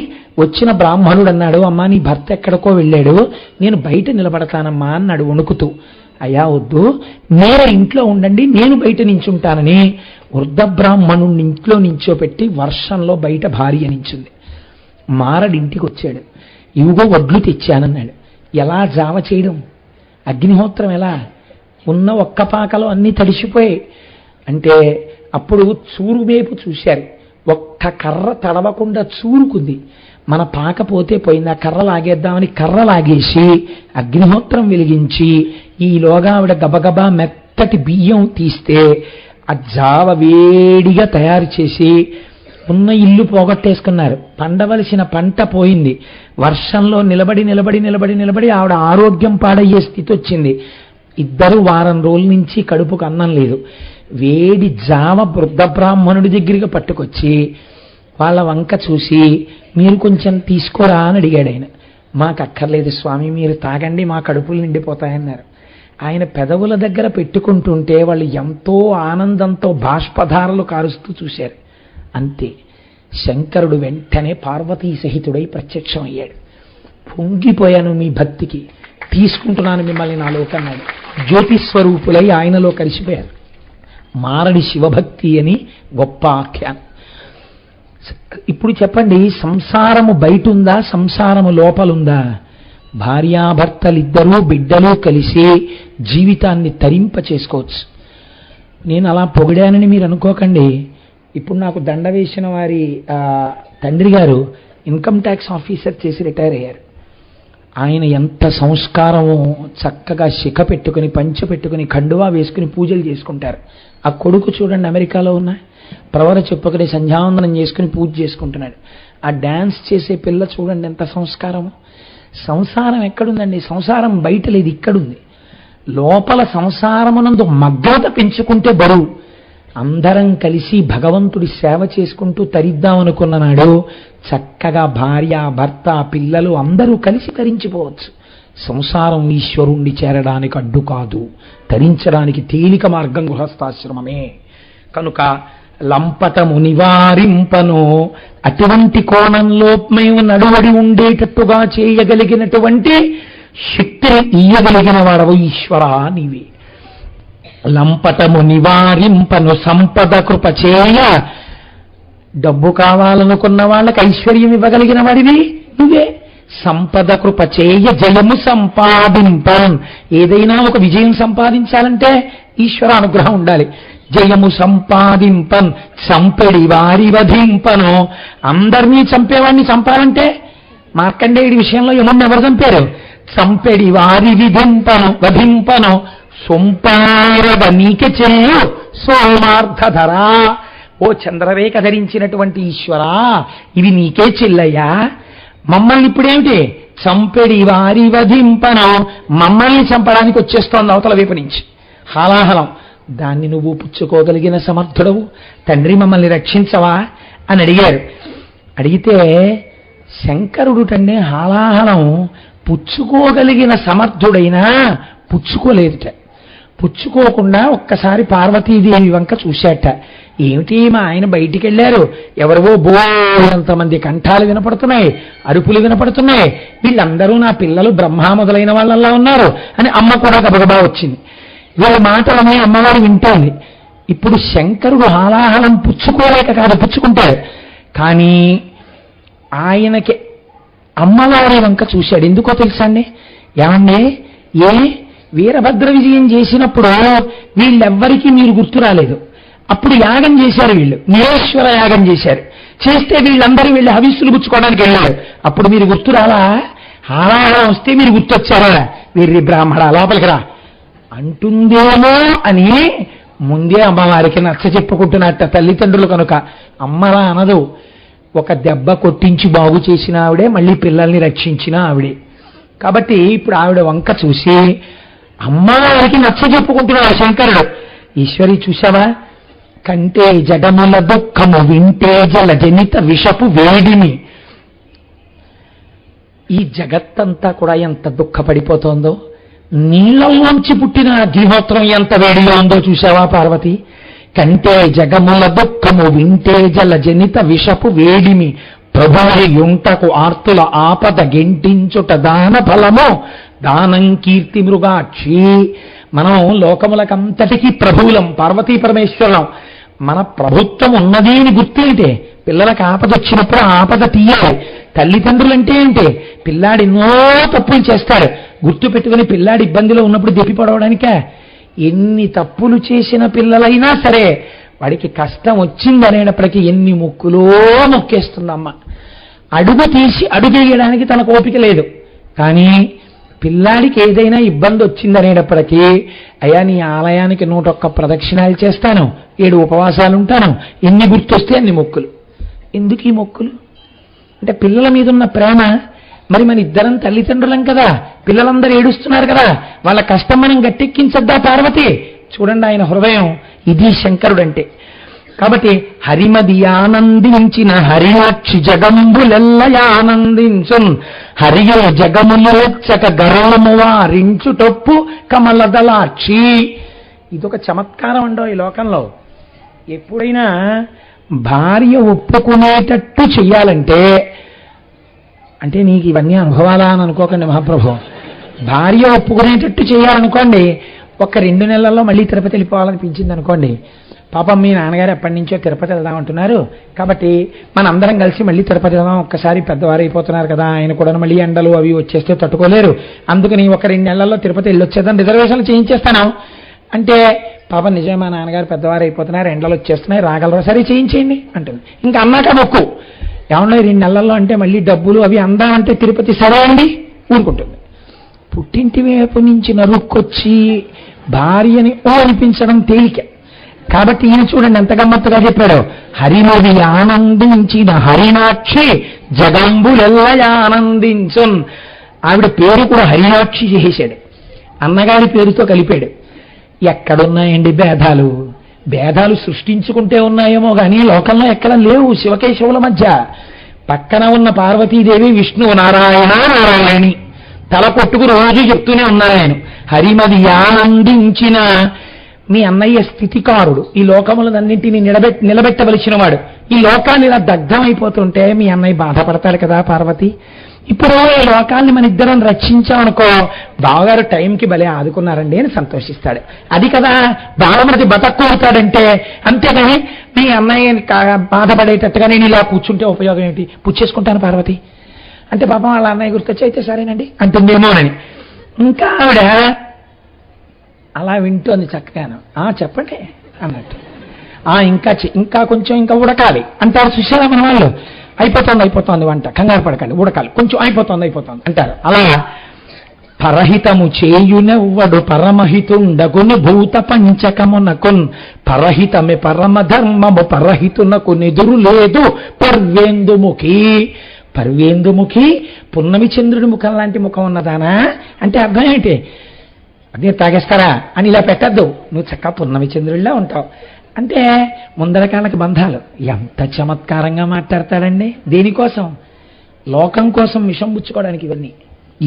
వచ్చిన బ్రాహ్మణుడు అన్నాడు, అమ్మా నీ భర్త ఎక్కడికో వెళ్ళాడు, నేను బయట నిలబడతానమ్మా అన్నాడు వణుకుతూ. అయ్యా వద్దు, మీరే ఇంట్లో ఉండండి, నేను బయట నించుంటానని వృద్ధ బ్రాహ్మణుడిని ఇంట్లో నించోపెట్టి వర్షంలో బయట భార్య నించుంది. మారడి ఇంటికి వచ్చాడు, ఇవిగో వడ్లు తెచ్చానన్నాడు. ఎలా జావ చేయడం, అగ్నిహోత్రం ఎలా, ఉన్న ఒక్క పాకలో అన్నీ తడిసిపోయాయి. అంటే అప్పుడు చూరు వైపు చూశారు, ఒక్క కర్ర తడవకుండా చూరుకుంది. మన పాక పోతే పోయింది, ఆ కర్ర లాగేద్దామని కర్ర లాగేసి అగ్నిహోత్రం వెలిగించి ఈలోగా ఆవిడ గబగబా మెత్తటి బియ్యం తీస్తే ఆ జావ వేడిగా తయారు చేసి ఉన్న ఇల్లు పోగొట్టేసుకున్నారు. పండవలసిన పంట పోయింది. వర్షంలో నిలబడి నిలబడి నిలబడి నిలబడి ఆవిడ ఆరోగ్యం పాడయ్యే స్థితి వచ్చింది. ఇద్దరు వారం రోజుల నుంచి కడుపుకు అన్నం లేదు. వేడి జావ వృద్ధ బ్రాహ్మణుడి దగ్గరికి పట్టుకొచ్చి వాళ్ళ వంక చూసి మీరు కొంచెం తీసుకోరా అని అడిగాడు ఆయన. మాకు అక్కర్లేదు స్వామి, మీరు తాగండి, మా కడుపులు నిండిపోతాయన్నారు. ఆయన పెదవుల దగ్గర పెట్టుకుంటుంటే వాళ్ళు ఎంతో ఆనందంతో బాష్పధారలు కారుస్తూ చూశారు. అంతే, శంకరుడు వెంటనే పార్వతీ సహితుడై ప్రత్యక్షమయ్యాడు. పొంగిపోయాను మీ భక్తికి, తీసుకుంటున్నాను మిమ్మల్ని నాలోకి అన్నాడు. జ్యోతిస్వరూపులై ఆయనలో కలిసిపోయారు. మారడి శివభక్తి అని గొప్ప ఆఖ్యానం. ఇప్పుడు చెప్పండి, సంసారము బయటుందా, సంసారము లోపలుందా? భార్యాభర్తలిద్దరూ బిడ్డలు కలిసి జీవితాన్ని తరింప చేసుకోవచ్చు. నేను అలా పొగిడానని మీరు అనుకోకండి. ఇప్పుడు నాకు దండ వేసిన వారి తండ్రి గారు ఇన్కమ్ ట్యాక్స్ ఆఫీసర్ చేసి రిటైర్ అయ్యారు. ఆయన ఎంత సంస్కారమో, చక్కగా శిఖ పెట్టుకుని పంచ పెట్టుకుని కండువా వేసుకుని పూజలు చేసుకుంటారు. ఆ కొడుకు చూడండి అమెరికాలో ఉన్న ప్రవర చెప్పుకుని సంధ్యావందనం చేసుకుని పూజ చేసుకుంటున్నాడు. ఆ డాన్స్ చేసే పిల్ల చూడండి ఎంత సంస్కారము. సంసారం ఎక్కడుందండి? సంసారం బయట లేదు, ఇక్కడుంది. లోపల సంసారమునందు మగ్నత పెంచుకుంటే బరువు. అందరం కలిసి భగవంతుడి సేవ చేసుకుంటూ తరిద్దామనుకున్న నాడు చక్కగా భార్య, భర్త, పిల్లలు అందరూ కలిసి తరించిపోవచ్చు. సంసారం ఈశ్వరుణ్ణి చేరడానికి అడ్డు కాదు, తరించడానికి తేలిక మార్గం గృహస్థాశ్రమమే. కనుక లంపటము నివారింపను, అటువంటి కోణంలో మేము నడువడి ఉండేటట్టుగా చేయగలిగినటువంటి శక్తిని ఇయ్యగలిగిన వాడవు ఈశ్వరా నీవే. లంపటము నివారింపను సంపద కృప చేయ, డబ్బు కావాలనుకున్న వాళ్ళకి ఐశ్వర్యం ఇవ్వగలిగిన వాడివి నువ్వే. సంపద కృప చేయ జయము సంపాదింపన్, ఏదైనా ఒక విజయం సంపాదించాలంటే ఈశ్వర అనుగ్రహం ఉండాలి. జయము సంపాదింపన్ చంపెడి వారి వధింపను, అందరినీ చంపేవాడిని చంపాలంటే మార్కండేయుడి విషయంలో ఏమన్నా ఎవరు చంపారు? చంపెడి వారి వధింపను సొంపారద నీకె చెల్లు సోమార్థధరా. ఓ చంద్రరేఖ ధరించినటువంటి ఈశ్వరా, ఇవి నీకే చెల్లయ్యా. మమ్మల్ని ఇప్పుడేమిటి? చంపెడి వారి వధింపను, మమ్మల్ని చంపడానికి వచ్చేస్తోంది అవతల వైపు నుంచి హాలాహలం. దాన్ని నువ్వు పుచ్చుకోగలిగిన సమర్థుడవు, తండ్రి మమ్మల్ని రక్షించవా అని అడిగారు. అడిగితే శంకరుడు తండ్రి హాలాహలం పుచ్చుకోగలిగిన సమర్థుడైనా పుచ్చుకోలేదుట. పుచ్చుకోకుండా ఒక్కసారి పార్వతీదేవి వంక చూశాట. ఏమిటి మా ఆయన బయటికి వెళ్ళారు, ఎవరివో బోలంతమంది కంఠాలు వినపడుతున్నాయి, అరుపులు వినపడుతున్నాయి, వీళ్ళందరూ నా పిల్లలు బ్రహ్మ మొదలైన వాళ్ళల్లా ఉన్నారు అని అమ్మ కూడా గబగబా వచ్చింది. వీళ్ళ మాటలనే అమ్మవారు వింటోంది. ఇప్పుడు శంకరుడు హాలాహలం పుచ్చుకోలేక కాదు, పుచ్చుకుంటాడు. కానీ ఆయనకి అమ్మవారి వంక చూశాడు. ఎందుకో తెలుసా అండి? ఏమండి, ఏ వీరభద్ర విజయం చేసినప్పుడు వీళ్ళెవ్వరికీ మీరు గుర్తు రాలేదు. అప్పుడు యాగం చేశారు వీళ్ళు, నిరేశ్వర యాగం చేశారు. చేస్తే వీళ్ళందరూ వీళ్ళు హవిస్సులు పుచ్చుకోవడానికి వెళ్ళారు. అప్పుడు మీరు గుర్తు రాలా? హాలాహలం వస్తే మీరు గుర్తొచ్చారా? వీరి బ్రాహ్మణ లోపలికి రా అంటుందేమో అని ముందే అమ్మవారికి నచ్చ చెప్పుకుంటున్నట్ట తల్లిదండ్రులు. కనుక అమ్మలా అనదు. ఒక దెబ్బ కొట్టించి బాగు చేసిన ఆవిడే, మళ్ళీ పిల్లల్ని రక్షించిన ఆవిడే. కాబట్టి ఇప్పుడు ఆవిడ వంక చూసి అమ్మవారికి నచ్చ చెప్పుకుంటున్నాడు శంకరుడు. ఈశ్వరి చూశావా, కంటే జగముల దుఃఖము వింటే జల జనిత విషపు వేడిని. ఈ జగత్తంతా కూడా ఎంత దుఃఖపడిపోతోందో, నీళ్లలోంచి పుట్టిన అగ్నిహోత్రం ఎంత వేడిగా ఉందో చూశావా పార్వతి? కంటే జగముల దుఃఖము వింటే జల జనిత విషపు వేడిమి ప్రభుని యుంటకు ఆర్తుల ఆపద గెంటించుట దాన ఫలము దానం కీర్తి మృగాక్షి. మనం లోకములకంతటికీ ప్రభువులం, పార్వతీ పరమేశ్వరం. మన ప్రభుత్వం ఉన్నది అని గుర్తేంటే పిల్లలకు ఆపద వచ్చినప్పుడు ఆపద తీయాలి. తల్లిదండ్రులంటే ఏంటి, పిల్లాడు ఎన్నో తప్పులు చేస్తాడు, గుర్తు పెట్టుకుని పిల్లాడి ఇబ్బందిలో ఉన్నప్పుడు దెప్పిపడవడానికే. ఎన్ని తప్పులు చేసిన పిల్లలైనా సరే వాడికి కష్టం వచ్చిందనేటప్పటికీ ఎన్ని ముక్కులో మొక్కేస్తుందమ్మ. అడుగు తీసి అడుగేయడానికి తనకు ఓపిక లేదు. కానీ పిల్లాడికి ఏదైనా ఇబ్బంది వచ్చిందనేటప్పటికీ అయ్యా నీ ఆలయానికి 101 ప్రదక్షిణాలు చేస్తాను, 7 ఉపవాసాలు ఉంటాను, ఎన్ని గుర్తొస్తే అన్ని మొక్కులు. ఎందుకు ఈ మొక్కులు అంటే పిల్లల మీద ఉన్న ప్రేమ. మరి మన ఇద్దరం తల్లిదండ్రులం కదా, పిల్లలందరూ ఏడుస్తున్నారు కదా, వాళ్ళ కష్టం మనం గట్టెక్కించద్దా పార్వతి? చూడండి ఆయన హృదయం, ఇది శంకరుడంటే. కాబట్టి హరిమది ఆనందించిన హరినాక్షి జగంబులెల్లయానందించున్ హరియో జగములు వచ్చక గర్వము వారించుటొప్పు కమలదలాక్షి. ఇదొక చమత్కారం అండో ఈ లోకంలో. ఎప్పుడైనా భార్య ఒప్పుకునేటట్టు చెయ్యాలంటే, అంటే నీకు ఇవన్నీ అనుభవాలా అని అనుకోకండి మహాప్రభు. భార్య ఒప్పుకునేటట్టు చేయాలనుకోండి, ఒక 2 నెలల్లో మళ్ళీ తిరుపతి వెళ్ళిపోవాలనిపించింది అనుకోండి. పాపం మీ నాన్నగారు ఎప్పటి నుంచో తిరుపతి వెళ్దామంటున్నారు, కాబట్టి మనందరం కలిసి మళ్ళీ తిరుపతి వెళ్దాం, ఒక్కసారి పెద్దవారు అయిపోతున్నారు కదా, ఆయన కూడా మళ్ళీ ఎండలు అవి వచ్చేస్తే తట్టుకోలేరు, అందుకని ఒక 2 నెలల్లో తిరుపతి వెళ్ళొచ్చేద్దాం, రిజర్వేషన్లు చేయించేస్తాను అంటే, పాపం నిజమే మా నాన్నగారు పెద్దవారు అయిపోతున్నారు, ఎండలు వచ్చేస్తున్నాయి, రాగలరా, సరే చేయించేయండి అంటుంది. ఇంకా అన్నాక మొక్కు, ఏమన్నా 2 నెలల్లో అంటే మళ్ళీ డబ్బులు అవి అందామంటే తిరుపతి సరే అండి ఊరుకుంటుంది. పుట్టింటి వైపు నుంచి నరుక్కొచ్చి భార్యని అనిపించడం తేలిక. కాబట్టి ఈయన చూడండి ఎంత గమ్మత్తుగా చెప్పాడు. హరిమది ఆనందించిన హరినాక్షి జగంబులెల్లయానందించున్. ఆవిడ పేరు కూడా హరినాక్షి చేసేశాడు, అన్నగారి పేరుతో కలిపాడు. ఎక్కడున్నాయండి భేదాలు? భేదాలు సృష్టించుకుంటే ఉన్నాయేమో కానీ లోకంలో ఎక్కడ లేవు. శివకేశవుల మధ్య పక్కన ఉన్న పార్వతీదేవి విష్ణు నారాయణ నారాయణి తల కొట్టుకు రోజు చెప్తూనే ఉన్నారు ఆయన. హరిమది ఆనందించిన మీ అన్నయ్య స్థితికారుడు, ఈ లోకములన్నింటినీ నిలబెట్టవలసిన వాడు. ఈ లోకాన్ని ఇలా దగ్ధమైపోతుంటే మీ అన్నయ్య బాధపడతాడు కదా పార్వతి. ఇప్పుడు ఈ లోకాన్ని మన ఇద్దరం రక్షించామనుకో, బావగారు టైంకి భలే ఆదుకున్నారండి అని సంతోషిస్తాడు. అది కదా బాలమృతి బతక్కుతాడంటే. అంతేగాని మీ అన్నయ్య బాధపడేటట్టుగా నేను ఇలా కూర్చుంటే ఉపయోగం ఏమిటి, పుచ్చేసుకుంటాను పార్వతి అంటే పాపం వాళ్ళ అన్నయ్య గుర్తొచ్చి అయితే సరేనండి అంటుందేమోనని. ఇంకా ఆవిడ అలా వింటోంది చక్కగాను. చెప్పండి అన్నట్టు. ఇంకా కొంచెం ఇంకా ఉడకాలి అంటారు చూసారా మన వాళ్ళు. అయిపోతుంది వంట, కంగారు పడకండి, ఉడకాలి కొంచెం, అయిపోతుంది అంటారు. అలా పరహితము చేయునెవ్వడు పరమహితుండగుని భూత పంచకమునకున్ పరహితమే పరమధర్మము పరహితునకు నెదురు లేదు పర్వేందుముఖి. పర్వేందుముఖి పున్నమి చంద్రుడి ముఖం లాంటి ముఖం ఉన్నదానా అంటే అర్థం ఏంటి? అదే తాగేస్తారా అని ఇలా పెట్టద్దు, నువ్వు చక్కగా పున్నమి చంద్రుడిలా ఉంటావు అంటే ముందర కాళ్ళకి బంధాలు. ఎంత చమత్కారంగా మాట్లాడతాడండి. దేనికోసం? లోకం కోసం విషం పుచ్చుకోవడానికి ఇవన్నీ.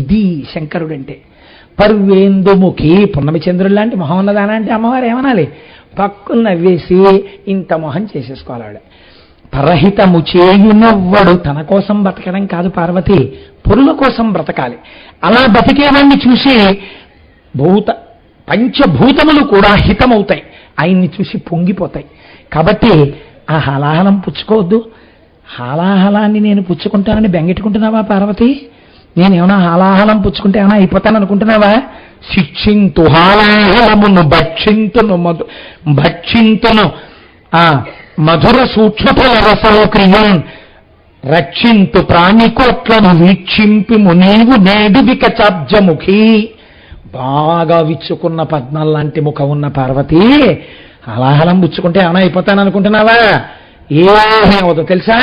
ఇది శంకరుడంటే. పర్వేందుముఖి పున్నమి చంద్రుడు లాంటి మొహం ఉన్నదానా అంటే అమ్మవారు ఏమనాలి? పక్కున నవ్వేసి ఇంత మొహం చేసేసుకోవాలి. పరహితము చేయునవ్వడు, తన కోసం బ్రతకడం కాదు పార్వతి, పొరుల కోసం బ్రతకాలి. అలా బతికేవాడిని చూసి పంచభూతములు కూడా హితమవుతాయి, ఆయన్ని చూసి పొంగిపోతాయి. కాబట్టి ఆ హలాహలం పుచ్చుకోవద్దు. హాలాహలాన్ని నేను పుచ్చుకుంటానని బెంగెట్టుకుంటున్నావా పార్వతి? నేనేమన్నా హాలాహలం పుచ్చుకుంటే ఏమైనా అయిపోతాను అనుకుంటున్నావా? శిక్షింతు హాలాహలమును భక్షింతును మధుర సూక్ష్మఫల రసౌక్రియం రక్షింతు ప్రాణికోట్లను వీక్షింపిము నీవు నేడువిక చాబ్జముఖి. బాగా విచ్చుకున్న పద్మం లాంటి ముఖం ఉన్న పార్వతి హలాహలం పుచ్చుకుంటే ఏమైనా అయిపోతాను అనుకుంటున్నావా? ఏమీ అవదు తెలుసా?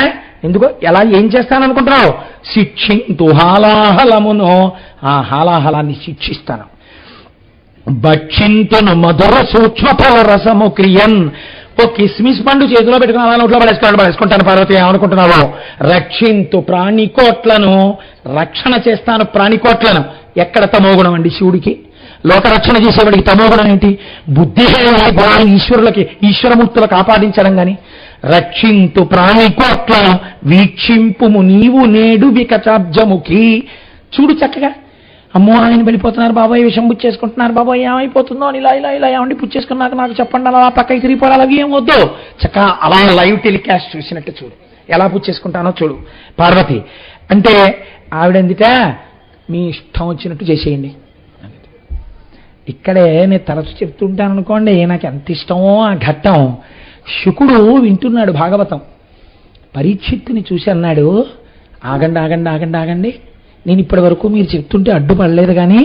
ఎందుకో ఎలా ఏం చేస్తాననుకుంటున్నావు? శిక్షింతు హాలాహలమును, ఆ హాలాహలాన్ని శిక్షిస్తాను. భక్షింతును మధుర సూక్ష్మఫల రసము క్రియన్. ఓ కిస్మిస్ పండు చేతిలో పెట్టుకుని అలా నోట్లో పడేసుకుంటాను పార్వతి ఏమనుకుంటున్నావు? రక్షింతు ప్రాణికోట్లను, రక్షణ చేస్తాను ప్రాణికోట్లను. ఎక్కడ తమోగుణం అండి శివుడికి? లోకరక్షణ చేసేవాడికి తమోగుణం ఏంటి? బుద్ధిహీన గుణాలు ఈశ్వరమూర్తులకు ఆపాదించడం గాని. రక్షింతు ప్రాణికోట్ల వీక్షింపుము నీవు నేడు వికచాబ్జముఖి. చూడు చక్కగా, అమ్మో ఆయన వెళ్ళిపోతున్నారు బాబాయ్, విషం పుచ్చేసుకుంటున్నారు బాబాయ్, ఏమైపోతుందో అని ఇలా ఇలా ఇలా ఏమండి పుచ్చేసుకున్నాక నాకు చెప్పండి, అలా పక్కకి తిరిగిపోవాలి, అలాగే ఏం వద్దు, చక్కగా అలా లైవ్ టెలికాస్ట్ చూసినట్టు చూడు, ఎలా పుచ్చేసుకుంటానో చూడు. పార్వతి అంటే ఆవిడందిట మీ ఇష్టం వచ్చినట్టు చేసేయండి. ఇక్కడే నేను తరచు చెప్తుంటాను అనుకోండి, నాకు ఎంత ఇష్టమో ఆ ఘట్టం. శుకుడు వింటున్నాడు భాగవతం. పరీక్షిత్తుని చూసి అన్నాడు, ఆగండి ఆగండి ఆగండి ఆగండి, నేను ఇప్పటి వరకు మీరు చెప్తుంటే అడ్డుపడలేదు కానీ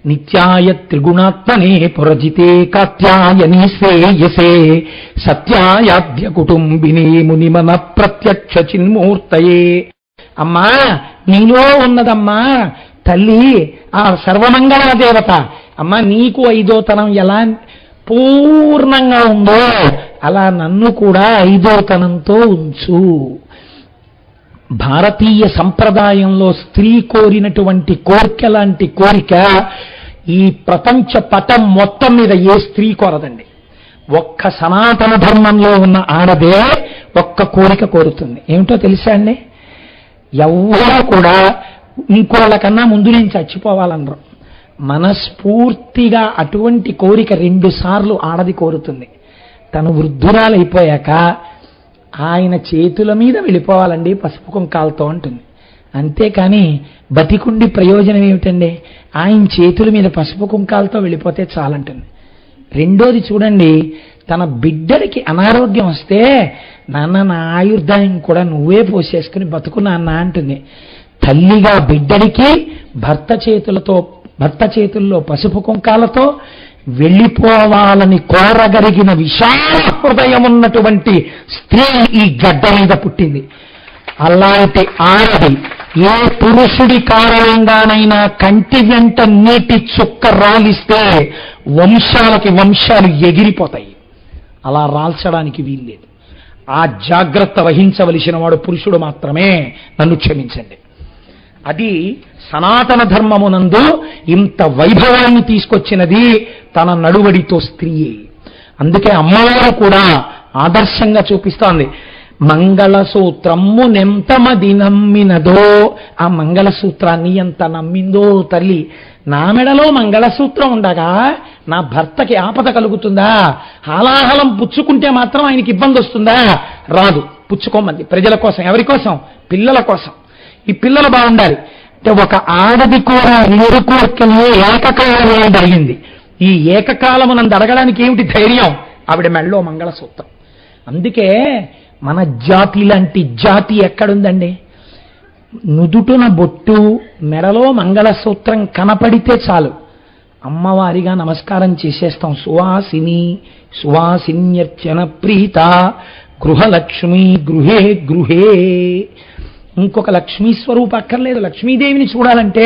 నిత్యాయ త్రిగుణాత్మనే పురజితే కాత్యాయని శ్రేయసే సత్యాయాద్య కుటుంబిని మునిమన ప్రత్యక్ష చిన్మూర్తయే. అమ్మా నీలో ఉన్నదమ్మా తల్లి ఆ సర్వమంగళ దేవత. అమ్మా నీకు ఐదోతనం ఎలా పూర్ణంగా ఉందో అలా నన్ను కూడా ఐదోతనంతో ఉంచు. భారతీయ సంప్రదాయంలో స్త్రీ కోరినటువంటి కోరిక లాంటి కోరిక ఈ ప్రపంచ పటం మొత్తం మీద ఏ స్త్రీ కోరదండి. ఒక్క సనాతన ధర్మంలో ఉన్న ఆడదే ఒక్క కోరిక కోరుతుంది. ఏమిటో తెలుసా అండి? ఎవరూ కూడా ఇంకోళ్ళకన్నా ముందు నేను చచ్చిపోవాలనరు. మనస్ఫూర్తిగా అటువంటి కోరిక 2 సార్లు ఆడది కోరుతుంది. తను వృద్ధురాలైపోయాక ఆయన చేతుల మీద వెళ్ళిపోవాలండి పసుపు కుంకాలతో అంటుంది. అంతేకాని బతికుండి ప్రయోజనం ఏమిటండి? ఆయన చేతుల మీద పసుపు కుంకాలతో వెళ్ళిపోతే చాలంటుంది. రెండోది చూడండి, తన బిడ్డడికి అనారోగ్యం వస్తే నాన్న నా ఆయుర్దాయం కూడా నువ్వే పోసేసుకుని బతుకు నాన్న అంటుంది. తల్లిగా బిడ్డడికి భర్త చేతుల్లో పసుపు కుంకాలతో వెళ్ళిపోవాలని కోరగలిగిన విశాల హృదయం ఉన్నటువంటి స్త్రీ ఈ గడ్డ మీద పుట్టింది. అలాంటి ఆడది ఏ పురుషుడి కారణంగానైనా కంటి వెంట నీటి చుక్క రాలిస్తే వంశాలకి వంశాలు ఎగిరిపోతాయి. అలా రాల్చడానికి వీల్లేదు. ఆ జాగ్రత్త వహించవలసిన వాడు పురుషుడు మాత్రమే. నన్ను క్షమించండి. అది సనాతన ధర్మమునందు ఇంత వైభవాన్ని తీసుకొచ్చినది తన నడువడితో స్త్రీయే. అందుకే అమ్మవారు కూడా ఆదర్శంగా చూపిస్తోంది. మంగళసూత్రము నెంతమది నమ్మినదో, ఆ మంగళసూత్రాన్ని ఎంత నమ్మిందో తల్లి. నా మెడలో మంగళసూత్రం ఉండగా నా భర్తకి ఆపద కలుగుతుందా? హాలాహలం పుచ్చుకుంటే మాత్రం ఆయనకి ఇబ్బంది వస్తుందా? రాదు. పుచ్చుకోమంది. ప్రజల కోసం, ఎవరి కోసం? పిల్లల కోసం. ఈ పిల్లలు బాగుండాలి అంటే ఒక ఆడది కూడా 2 కోరికలు ఏకకాలంలో జరిగింది. ఈ ఏకకాలమునందు అడగడానికి ఏమిటి ధైర్యం? ఆవిడ మెడలో మంగళసూత్రం. అందుకే మన జాతి లాంటి జాతి ఎక్కడుందండి? నుదుటున బొట్టు, మెడలో మంగళసూత్రం కనపడితే చాలు అమ్మవారిగా నమస్కారం చేసేస్తాం. సువాసిని సువాసిన్యర్చన ప్రీత గృహలక్ష్మి గృహే గృహే. ఇంకొక లక్ష్మీ స్వరూపం అక్కర్లేదు. లక్ష్మీదేవిని చూడాలంటే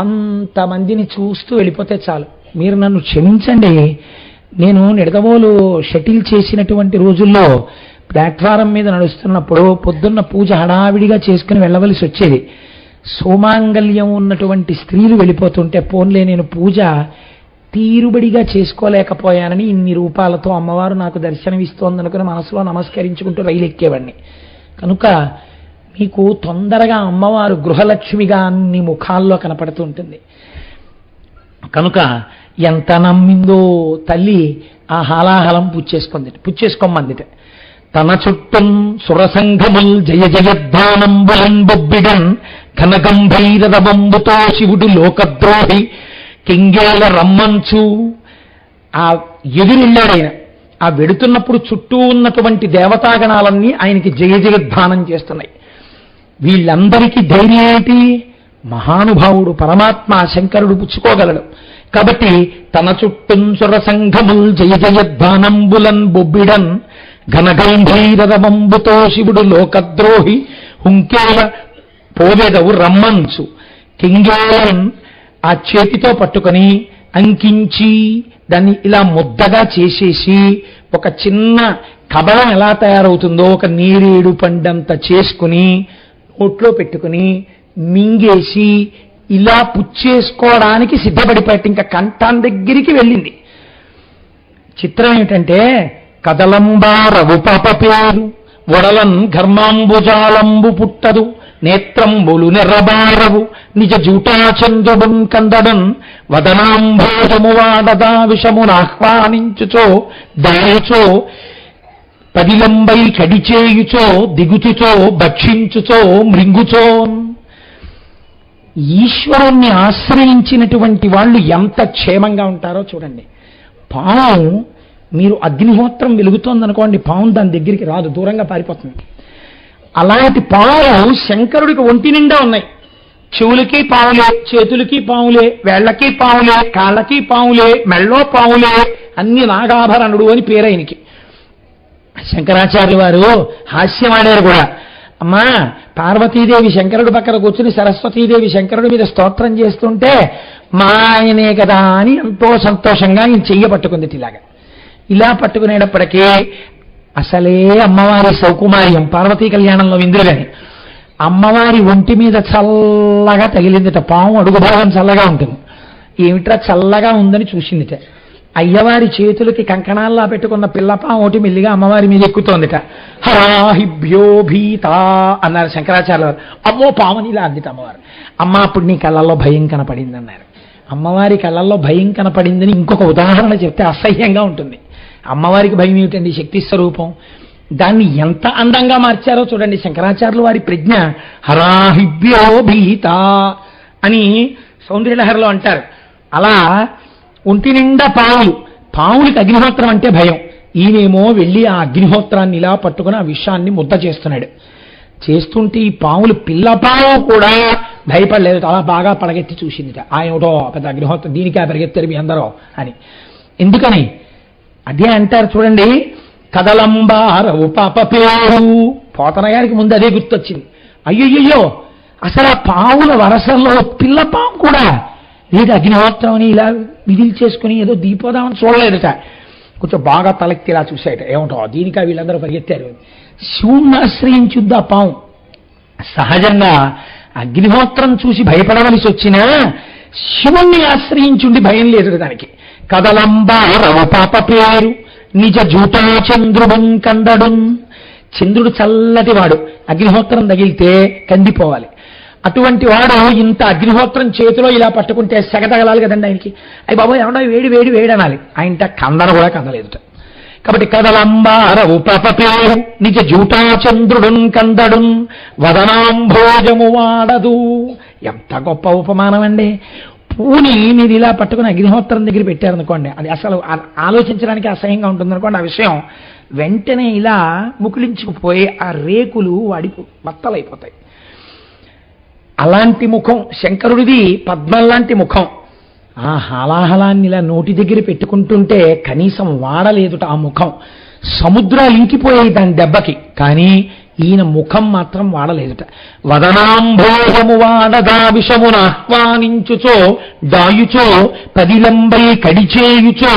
అంతమందిని చూస్తూ వెళ్ళిపోతే చాలు. మీరు నన్ను క్షమించండి, నేను నిడదవోలు షటిల్ చేసినటువంటి రోజుల్లో ప్లాట్ఫారం మీద నడుస్తున్నప్పుడు పొద్దున్న పూజ హడావిడిగా చేసుకుని వెళ్ళవలసి వచ్చేది. సోమాంగల్యం ఉన్నటువంటి స్త్రీలు వెళ్ళిపోతుంటే పోన్లే నేను పూజ తీరుబడిగా చేసుకోలేకపోయానని ఇన్ని రూపాలతో అమ్మవారు నాకు దర్శనమిస్తోందనుకుని మనసులో నమస్కరించుకుంటూ రైలు ఎక్కేవాడిని. కనుక మీకు తొందరగా అమ్మవారు గృహలక్ష్మిగా అన్ని ముఖాల్లో కనపడుతూ ఉంటుంది. కనుక ఎంత నమ్మిందో తల్లి ఆ హాలాహలం పుచ్చేసుకోమందిట. తన చుట్టం సురసంఘముల్ జయ జయద్వానంబులన్ బొబ్బిడన్ ఘనగంభైరవంబుతో శివుడు లోకద్రోహి కింగేల రమ్మంచు. ఆ ఎదురెళ్ళాడు ఆయన. ఆ వెడుతున్నప్పుడు చుట్టూ ఉన్నటువంటి దేవతాగణాలన్నీ ఆయనకి జయ జయధ్వానం చేస్తున్నాయి. వీళ్ళందరికీ ధైర్యం ఏంటి? మహానుభావుడు పరమాత్మ శంకరుడు పుచ్చుకోగలడు. కాబట్టి తన చుట్టం సురసంఘముల్ జయ జయధ్వానంబులన్ బొబ్బిడన్ ఘనగంభైరవంబుతో శివుడు లోకద్రోహి హుంకేల పోవెదవు రమ్మంచు. కింగేలన్ ఆ చేతితో పట్టుకొని అంకించి దాన్ని ఇలా ముద్దగా చేసేసి ఒక చిన్న కబళం ఎలా తయారవుతుందో ఒక నేరేడు పండంత చేసుకుని నోట్లో పెట్టుకుని మింగేసి ఇలా పుచ్చేసుకోవడానికి సిద్ధపడిపోయాట. ఇంకా కంఠం దగ్గరికి వెళ్ళింది. చిత్రం ఏమిటంటే కదలంబారవు పాప పేరు వడలన్ ఘర్మాంబుజాలంబు పుట్టదు నేత్రంబులు నెర్రబారవు నిజ జూటాచంద్రుడు కందడన్ వదనాంభోజము వాడదా విషమునాహ్వానించుచో దాయుచో పదిలంబై కడిచేయుచో దిగుచుచో భక్షించుచో మృంగుచో. ఈశ్వరుణ్ణి ఆశ్రయించినటువంటి వాళ్ళు ఎంత క్షేమంగా ఉంటారో చూడండి. పాము, మీరు అగ్నిహోత్రం వెలుగుతోందనుకోండి, పాము దాని దగ్గరికి రాదు, దూరంగా పారిపోతుంది. అలాంటి పాములు శంకరుడికి ఒంటి నిండా ఉన్నాయి. చెవులకి పాములే, చేతులకి పాములే, వేళ్లకి పాములే, కాళ్ళకి పాములే, మెళ్ళో పాములే, అన్ని నాగాభరణుడు అని పేరైనకి. శంకరాచార్యులు వారు హాస్యమాడారు కూడా. అమ్మా, పార్వతీదేవి శంకరుడి పక్కన కూర్చుని సరస్వతీదేవి శంకరుడి మీద స్తోత్రం చేస్తుంటే మా ఆయనే కదా అని ఎంతో సంతోషంగా ఈయన చెయ్య పట్టుకుంది. ఇలాగా ఇలా పట్టుకునేటప్పటికీ అసలే అమ్మవారి సౌకుమార్యం, పార్వతీ కళ్యాణంలో ఇంద్రులని అమ్మవారి ఒంటి మీద చల్లగా తగిలిందిట. పాము అడుగు భాగం చల్లగా ఉంటుంది. ఏమిట్రా చల్లగా ఉందని చూసిందిట. అయ్యవారి చేతులకి కంకణాల్లా పెట్టుకున్న పిల్లపాము ఒకటి మెల్లిగా అమ్మవారి మీద ఎక్కుతోందిట. హరాహిభ్యో భీత అన్నారు శంకరాచార్యులు వారు. అమ్మో పాముని ఇలా అందిట అమ్మవారు. అమ్మ, అప్పుడు నీ కళ్ళల్లో భయం కనపడింది అన్నారు. అమ్మవారి కళ్ళల్లో భయం కనపడిందని ఇంకొక ఉదాహరణ చెప్తే అసహ్యంగా ఉంటుంది. అమ్మవారికి భయం ఏమిటండి, శక్తి స్వరూపం. దాన్ని ఎంత అందంగా మార్చారో చూడండి శంకరాచార్యులు వారి ప్రజ్ఞ. హరాహిభ్యో భీత అని సౌందర్యలహరిలో అంటారు. అలా ఒంటి నిండా పావులకి అగ్నిహోత్రం అంటే భయం. ఈయనేమో వెళ్ళి ఆ అగ్నిహోత్రాన్ని ఇలా పట్టుకుని ఆ విషయాన్ని ముద్ద చేస్తున్నాడు. చేస్తుంటే ఈ పాములు, పిల్లపాము కూడా భయపడలేదు, అలా బాగా పడగెత్తి చూసిందిట. ఏమిటో పెద్ద అగ్నిహోత్రం, దీనికే పరిగెత్తారు మీ అందరూ అని. ఎందుకని అదే అంటారు చూడండి, కదలంబారవు పాప పేరు. పోతన గారికి ముందు అదే గుర్తొచ్చింది. అయ్యయ్యో, అసలు ఆ పావుల వరసల్లో పిల్లపాము కూడా లేదు అగ్నిహోత్రం అని ఇలా విధులు చేసుకుని ఏదో దీపోదామని చూడలేదుట. కొంచెం బాగా తలెత్తి ఇలా చూసాయట. ఏమిటో దీనికా వీళ్ళందరూ పరిగెత్తారు. శివుణ్ణి ఆశ్రయించుద్ది ఆ పాము. సహజంగా అగ్నిహోత్రం చూసి భయపడవలసి వచ్చినా శివుణ్ణి ఆశ్రయించుండి భయం లేదు దానికి. కదలంబారవ పాప పేరు నిజ జూటా చంద్రుడు కందడు. చంద్రుడు చల్లటి వాడు, అగ్నిహోత్రం తగిలితే కందిపోవాలి. అటువంటి వాడు ఇంత అగ్నిహోత్రం చేతిలో ఇలా పట్టుకుంటే సెగ తగలాలి కదండి ఆయనకి. అయ్యి బాబా ఏమన్నా వేడి వేడి వేడి అనాలి. ఆయన కందన కూడా కందలేదు. కాబట్టి కదలంబారవు పాప పేరు నిజ జూటా చంద్రుడు కందడు వదనాంభోజము వాడదు. ఎంత గొప్ప ఉపమానం అండి. పూని మీరు ఇలా పట్టుకుని అగ్నిహోత్రం దగ్గర పెట్టారనుకోండి, అది అసలు ఆలోచించడానికి అసహ్యంగా ఉంటుందనుకోండి. ఆ విషయం వెంటనే ఇలా ముకులించుకుపోయి ఆ రేకులు వాడి బత్తలైపోతాయి. అలాంటి ముఖం శంకరుడిది, పద్మం లాంటి ముఖం. ఆ హాలాహలాన్ని ఇలా నోటి దగ్గర పెట్టుకుంటుంటే కనీసం వాడలేదుట ఆ ముఖం. సముద్రాలు ఇంకిపోయాయి దాని దెబ్బకి, కానీ ఈయన ముఖం మాత్రం వాడలేదుట. వదనాంభోజము వాడదా విషమున ఆహ్వానించుచో దాయుచో పదిలంబై కడిచేయుచో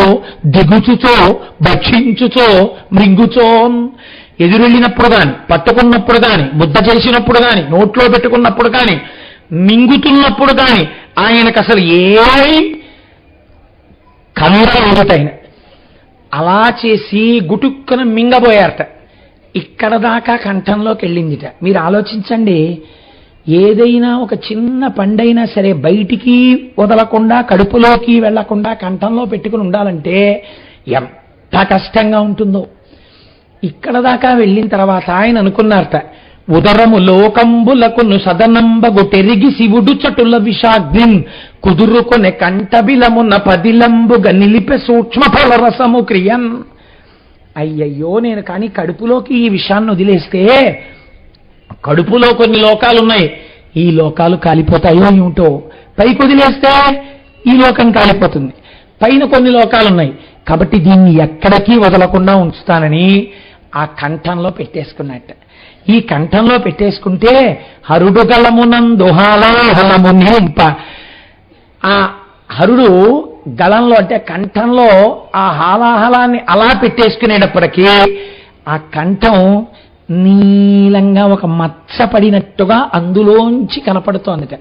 దిగుచుచో భక్షించుచో మృంగుచో. ఎదురెళ్ళినప్పుడు కానీ, పట్టుకున్నప్పుడు కానీ, ముద్ద చేసినప్పుడు కానీ, నోట్లో పెట్టుకున్నప్పుడు కానీ, మింగుతున్నప్పుడు కానీ ఆయనకు అసలు ఏమీ కందరవుతాయన. అలా చేసి గుటుక్కున మింగబోయారట. ఇక్కడ దాకా కంఠంలోకి వెళ్ళిందిట. మీరు ఆలోచించండి, ఏదైనా ఒక చిన్న పండైనా సరే బయటికి వదలకుండా, కడుపులోకి వెళ్లకుండా కంఠంలో పెట్టుకుని ఉండాలంటే ఎంత కష్టంగా ఉంటుందో. ఇక్కడ దాకా వెళ్ళిన తర్వాత ఆయన అనుకున్నారట, ఉదరము లోకంబులకును సదనంబగు తెరిగి శివుడు చటుల విషాగ్నిన్ కుదురుకొనే కంఠబిలమున పదిలంబుగా నిలిపే సూక్ష్మ ఫలరసము క్రియన్. అయ్యయ్యో, నేను కానీ కడుపులోకి ఈ విషయాన్ని వదిలేస్తే, కడుపులో కొన్ని లోకాలున్నాయి, ఈ లోకాలు కాలిపోతాయో ఏమిటో. పైకి వదిలేస్తే ఈ లోకం కాలిపోతుంది. పైన కొన్ని లోకాలున్నాయి, కాబట్టి దీన్ని ఎక్కడికి వదలకుండా ఉంచుతానని ఆ కంఠంలో పెట్టేసుకున్నట్ట. ఈ కంఠంలో పెట్టేసుకుంటే హరుడు గలమునందు హాలాహలము నింప. ఆ హరుడు గలంలో అంటే కంఠంలో ఆ హాలాహలాన్ని అలా పెట్టేసుకునేటప్పటికీ ఆ కంఠం నీల నీలంగా ఒక మచ్చ పడినట్టుగా అందులోంచి కనపడుతోందిట.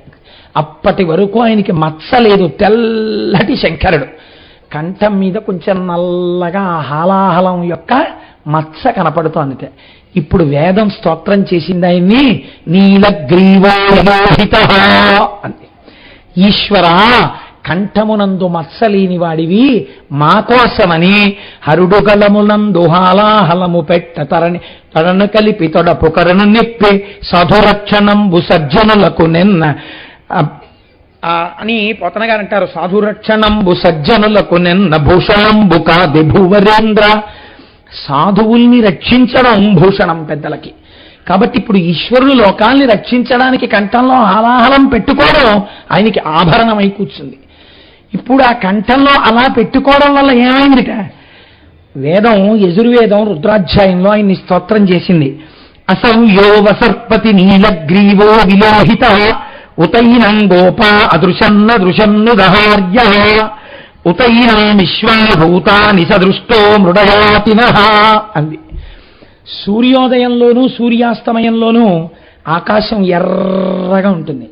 అప్పటి వరకు ఆయనకి మచ్చ లేదు, తెల్లటి శంకరుడు. కంఠం మీద కొంచెం నల్లగా హాలాహలం యొక్క మచ్చ కనపడుతోందిట. ఇప్పుడు వేదం స్తోత్రం చేసింది ఆయన్ని నీలగ్రీవోహిత అంది. ఈశ్వరా, కంఠమునందు మత్సలేని వాడివి మా కోసమని హరుడుగలమునందు హాలాహలము పెట్ట తడను కలిపి తొడపు కరను నిప్పి సాధురక్షణంబు సజ్జనులకు నిన్న అని పోతన గారు అంటారు. సాధురక్షణంబు సజ్జనులకు నిన్న భూషణంబు కాది భూవరేంద్ర. సాధువుల్ని రక్షించడం భూషణం పెద్దలకి. కాబట్టి ఇప్పుడు ఈశ్వరుడు లోకాల్ని రక్షించడానికి కంఠంలో హాలాహలం పెట్టుకోవడం ఆయనకి ఆభరణమై కూర్చుంది. ఇప్పుడు ఆ కంఠంలో అలా పెట్టుకోవడం వల్ల ఏమైందిట? వేదం యజుర్వేదం రుద్రాధ్యాయంలో ఆయన్ని స్తోత్రం చేసింది. అసంయో వసర్పతి నీలగ్రీవో విలోహిత ఉతైనం గోపా అదృశన్న దృశన్ను దహార్య ఉతైనం విశ్వాభూతాని సదృష్టో మృడయాతిన అంది. సూర్యోదయంలోనూ సూర్యాస్తమయంలోనూ ఆకాశం ఎర్రగా ఉంటుంది.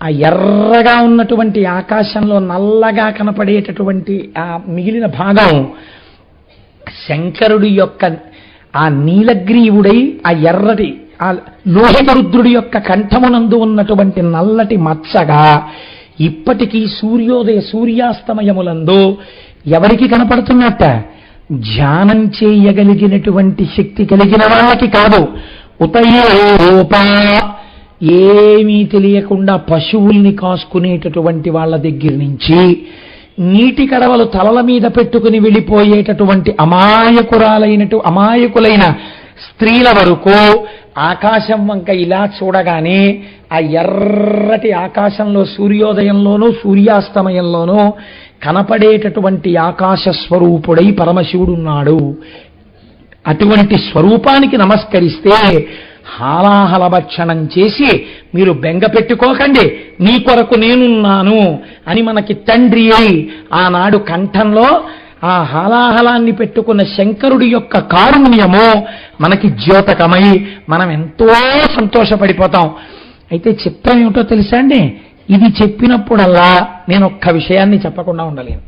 ఆ ఎర్రగా ఉన్నటువంటి ఆకాశంలో నల్లగా కనపడేటటువంటి ఆ మిగిలిన భాగం శంకరుడి యొక్క ఆ నీలగ్రీవుడై ఆ ఎర్రటి ఆ లోహిత రుద్రుడి యొక్క కంఠమునందు ఉన్నటువంటి నల్లటి మచ్చగా ఇప్పటికీ సూర్యాస్తమయములందు ఎవరికి కనపడుతున్నట్ట? ధ్యానం చేయగలిగినటువంటి శక్తి కలిగిన వాళ్ళకి కాదు. ఉతయోపా, ఏమీ తెలియకుండా పశువుల్ని కాసుకునేటటువంటి వాళ్ళ దగ్గర నుంచి నీటి కడవలు తలల మీద పెట్టుకుని వెళ్ళిపోయేటటువంటి అమాయకులైన స్త్రీల వరకు ఆకాశం వంక ఇలా చూడగానే ఆ ఎర్రటి ఆకాశంలో సూర్యోదయంలోనూ సూర్యాస్తమయంలోనూ కనపడేటటువంటి ఆకాశ స్వరూపుడై పరమశివుడున్నాడు. అటువంటి స్వరూపానికి నమస్కరిస్తే హాలాహలభక్షణం చేసి మీరు బెంగ పెట్టుకోకండి, నీ కొరకు నేనున్నాను అని మనకి తండ్రి అయి ఆనాడు కంఠంలో ఆ హాలాహలాన్ని పెట్టుకున్న శంకరుడి యొక్క కారుణ్యము మనకి ద్యోతకమై మనం ఎంతో సంతోషపడిపోతాం. అయితే చిత్రం ఏమిటో తెలుసా అండి? ఇది చెప్పినప్పుడల్లా నేను ఒక్క విషయాన్ని చెప్పకుండా ఉండలేను.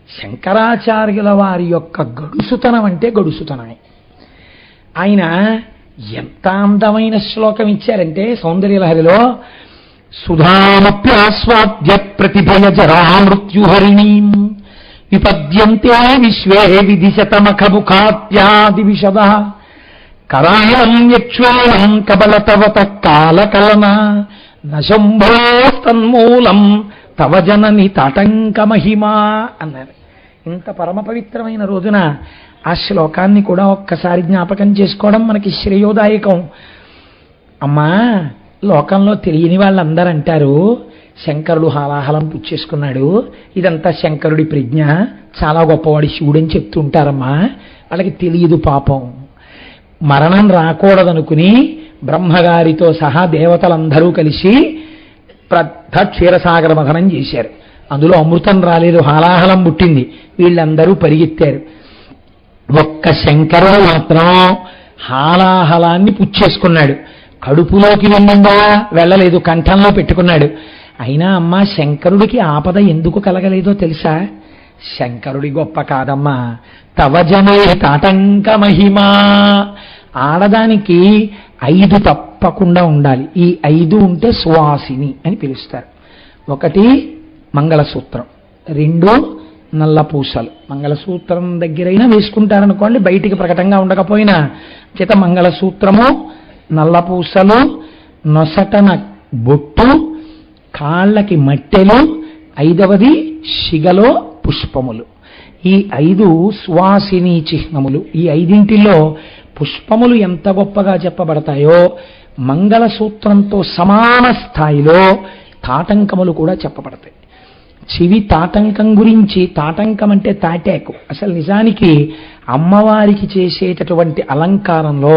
శంకరాచార్యుల వారి యొక్క గడుసుతనం అంటే గడుసుతనమే. ఆయన ఎంత అందమైన శ్లోకం ఇచ్చారంటే సౌందర్యలహరిలో సుధామప్యాస్వాద్య ప్రతిభయ జరా మృత్యుహరిణీం విపద్యంతే విశ్వే విదిశతమఖముఖాత్యాది విశద కరాళం యక్ష్వేణం కబలతవత కాలకలన నశంభోస్తన్మూలం తవ జనని తాటంక మహిమా అన్నారు. ఇంత పరమ పవిత్రమైన రోజున ఆ శ్లోకాన్ని కూడా ఒక్కసారి జ్ఞాపకం చేసుకోవడం మనకి శ్రేయోదాయకం. అమ్మా, లోకంలో తెలియని వాళ్ళందరూ అంటారు శంకరుడు హాలాహలం పుచ్చేసుకున్నాడు, ఇదంతా శంకరుడి ప్రజ్ఞ, చాలా గొప్పవాడి శివుడని చెప్తుంటారమ్మా. వాళ్ళకి తెలియదు పాపం. మరణం రాకూడదనుకుని బ్రహ్మగారితో సహా దేవతలందరూ కలిసి పెద్ద క్షీరసాగర మథనం చేశారు. అందులో అమృతం రాలేదు, హాలాహలం పుట్టింది. వీళ్ళందరూ పరిగెత్తారు. ఒక్క శంకరుడు మాత్రం హాలాహలాన్ని పుచ్చేసుకున్నాడు. కడుపులోకి వెళ్ళిందా? వెళ్ళలేదు, కంఠంలో పెట్టుకున్నాడు. అయినా అమ్మా, శంకరుడికి ఆపద ఎందుకు కలగలేదో తెలుసా? శంకరుడి గొప్ప కాదమ్మా, తవ జనే తాటంక మహిమా. ఆడదానికి 5 తప్పకుండా ఉండాలి. ఈ 5 ఉంటే సువాసిని అని పిలుస్తారు. 1 మంగళసూత్రం, 2 నల్ల పూసలు. మంగళసూత్రం దగ్గరైనా వేసుకుంటారనుకోండి, బయటికి ప్రకటంగా ఉండకపోయినా. చేత మంగళసూత్రము, నల్ల పూసలు, నొసటన బొట్టు, కాళ్ళకి మట్టెలు, 5వది శిగలో పుష్పములు. ఈ 5 సువాసిని చిహ్నములు. ఈ 5 పుష్పములు ఎంత గొప్పగా చెప్పబడతాయో మంగళసూత్రంతో సమాన స్థాయిలో తాటంకములు కూడా చెప్పబడతాయి. చెవి తాటంకం గురించి, తాటంకం అంటే తాటాకు. అసలు నిజానికి అమ్మవారికి చేసేటటువంటి అలంకారంలో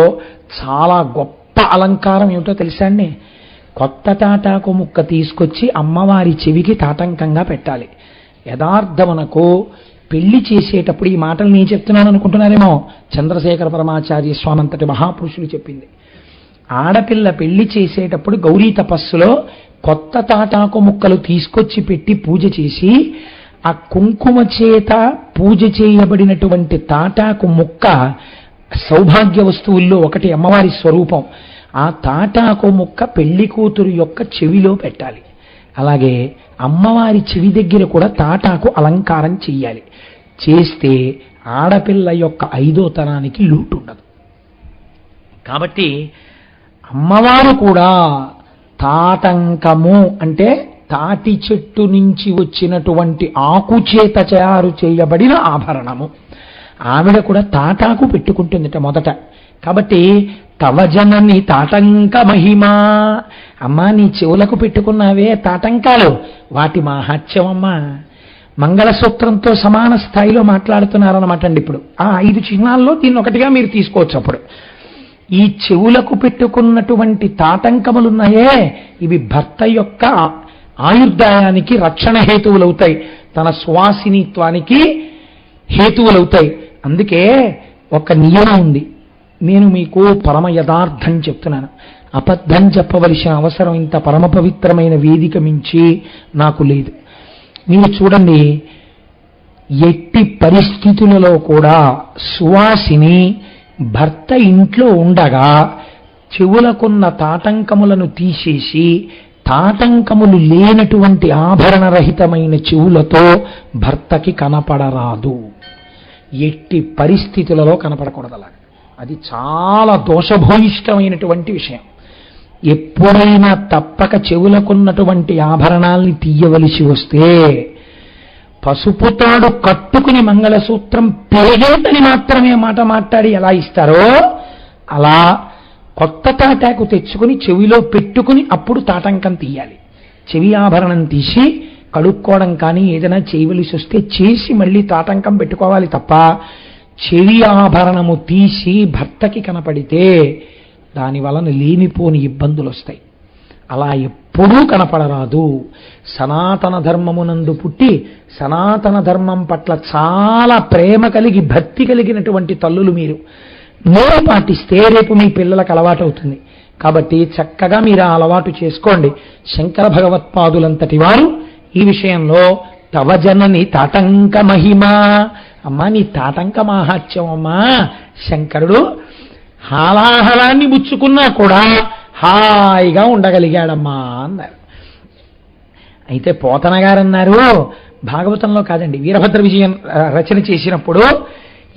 చాలా గొప్ప అలంకారం ఏమిటో తెలుసా అండి? కొత్త తాటాకు ముక్క తీసుకొచ్చి అమ్మవారి చెవికి తాటంకంగా పెట్టాలి. యథార్థమునకు పెళ్లి చేసేటప్పుడు, ఈ మాటలు నేను చెప్తున్నాను అనుకుంటున్నారేమో, చంద్రశేఖర పరమాచార్య స్వామి అంతటి మహాపురుషులు చెప్పింది. ఆడపిల్ల పెళ్లి చేసేటప్పుడు గౌరీ తపస్సులో కొత్త తాటాకు ముక్కలు తీసుకొచ్చి పెట్టి పూజ చేసి ఆ కుంకుమ చేత పూజ చేయబడినటువంటి తాటాకు ముక్క సౌభాగ్య వస్తువుల్లో ఒకటి అమ్మవారి స్వరూపం. ఆ తాటాకు ముక్క పెళ్లి కూతురు యొక్క చెవిలో పెట్టాలి. అలాగే అమ్మవారి చెవి దగ్గర కూడా తాటాకు అలంకారం చెయ్యాలి. చేస్తే ఆడపిల్ల యొక్క 5వ తరానికి లోటు ఉండదు. కాబట్టి అమ్మవారు కూడా తాటంకము అంటే తాటి చెట్టు నుంచి వచ్చినటువంటి ఆకుచేత తయారు చేయబడిన ఆభరణము. ఆవిడ కూడా తాటాకు పెట్టుకుంటుందిట మొదట. కాబట్టి తవ జనని తాటంక మహిమా, అమ్మా నీ చెవులకు పెట్టుకున్నావే తాటంకాలు, వాటి మాహాత్మ్యమమ్మా. మంగళసూత్రంతో సమాన స్థాయిలో మాట్లాడుతున్నారన్నమాట అండి. ఇప్పుడు ఆ 5 చిహ్నాల్లో దీన్ని ఒకటిగా మీరు తీసుకోవచ్చు. అప్పుడు ఈ చెవులకు పెట్టుకున్నటువంటి తాటంకములున్నాయే, ఇవి భర్త యొక్క ఆయుర్దాయానికి రక్షణ హేతువులవుతాయి, తన సువాసినిత్వానికి హేతువులవుతాయి. అందుకే ఒక నియమం ఉంది. నేను మీకు పరమ యథార్థం చెప్తున్నాను, అబద్ధం చెప్పవలసిన అవసరం ఇంత పరమ పవిత్రమైన వేదిక మించి నాకు లేదు. మీరు చూడండి, ఎట్టి పరిస్థితులలో కూడా సువాసిని భర్త ఇంట్లో ఉండగా చెవులకున్న తాటంకములను తీసేసి తాటంకములు లేనటువంటి ఆభరణరహితమైన చెవులతో భర్తకి కనపడరాదు. ఎట్టి పరిస్థితులలో కనపడకూడదు. అలా అది చాలా దోషభూయిష్టమైనటువంటి విషయం. ఎప్పుడైనా తప్పక చెవులకున్నటువంటి ఆభరణాల్ని తీయవలసి వస్తే పసుపు తాడు కట్టుకుని మంగళసూత్రం పెరిగేదని మాత్రమే మాట మాట్లాడి ఎలా ఇస్తారో అలా కొత్త తాటాకు తెచ్చుకుని చెవిలో పెట్టుకుని అప్పుడు తాటంకం తీయాలి. చెవి ఆభరణం తీసి కడుక్కోవడం కానీ ఏదైనా చేయవలసి వస్తే చేసి మళ్ళీ తాటంకం పెట్టుకోవాలి తప్ప చెవి ఆభరణము తీసి భర్తకి కనపడితే దాని వలన లేనిపోని ఇబ్బందులు వస్తాయి. అలా ఎప్పుడూ కనపడరాదు. సనాతన ధర్మమునందు పుట్టి సనాతన ధర్మం పట్ల చాలా ప్రేమ కలిగి భక్తి కలిగినటువంటి తల్లులు మీరు నోరు పాటిస్తే రేపు మీ పిల్లలకు అలవాటు అవుతుంది. కాబట్టి చక్కగా మీరు ఆ అలవాటు చేసుకోండి. శంకర భగవత్పాదులంతటి వారు ఈ విషయంలో తవ జనని తాటంక మహిమా, అమ్మా నీ తాటంక మాహాత్యం అమ్మా. శంకరుడు హాలాహలాన్ని ముచ్చుకున్నా కూడా హాయిగా ఉండగలిగాడమ్మా అన్నారు. అయితే పోతన గారు అన్నారు, భాగవతంలో కాదండి, వీరభద్ర విజయం రచన చేసినప్పుడు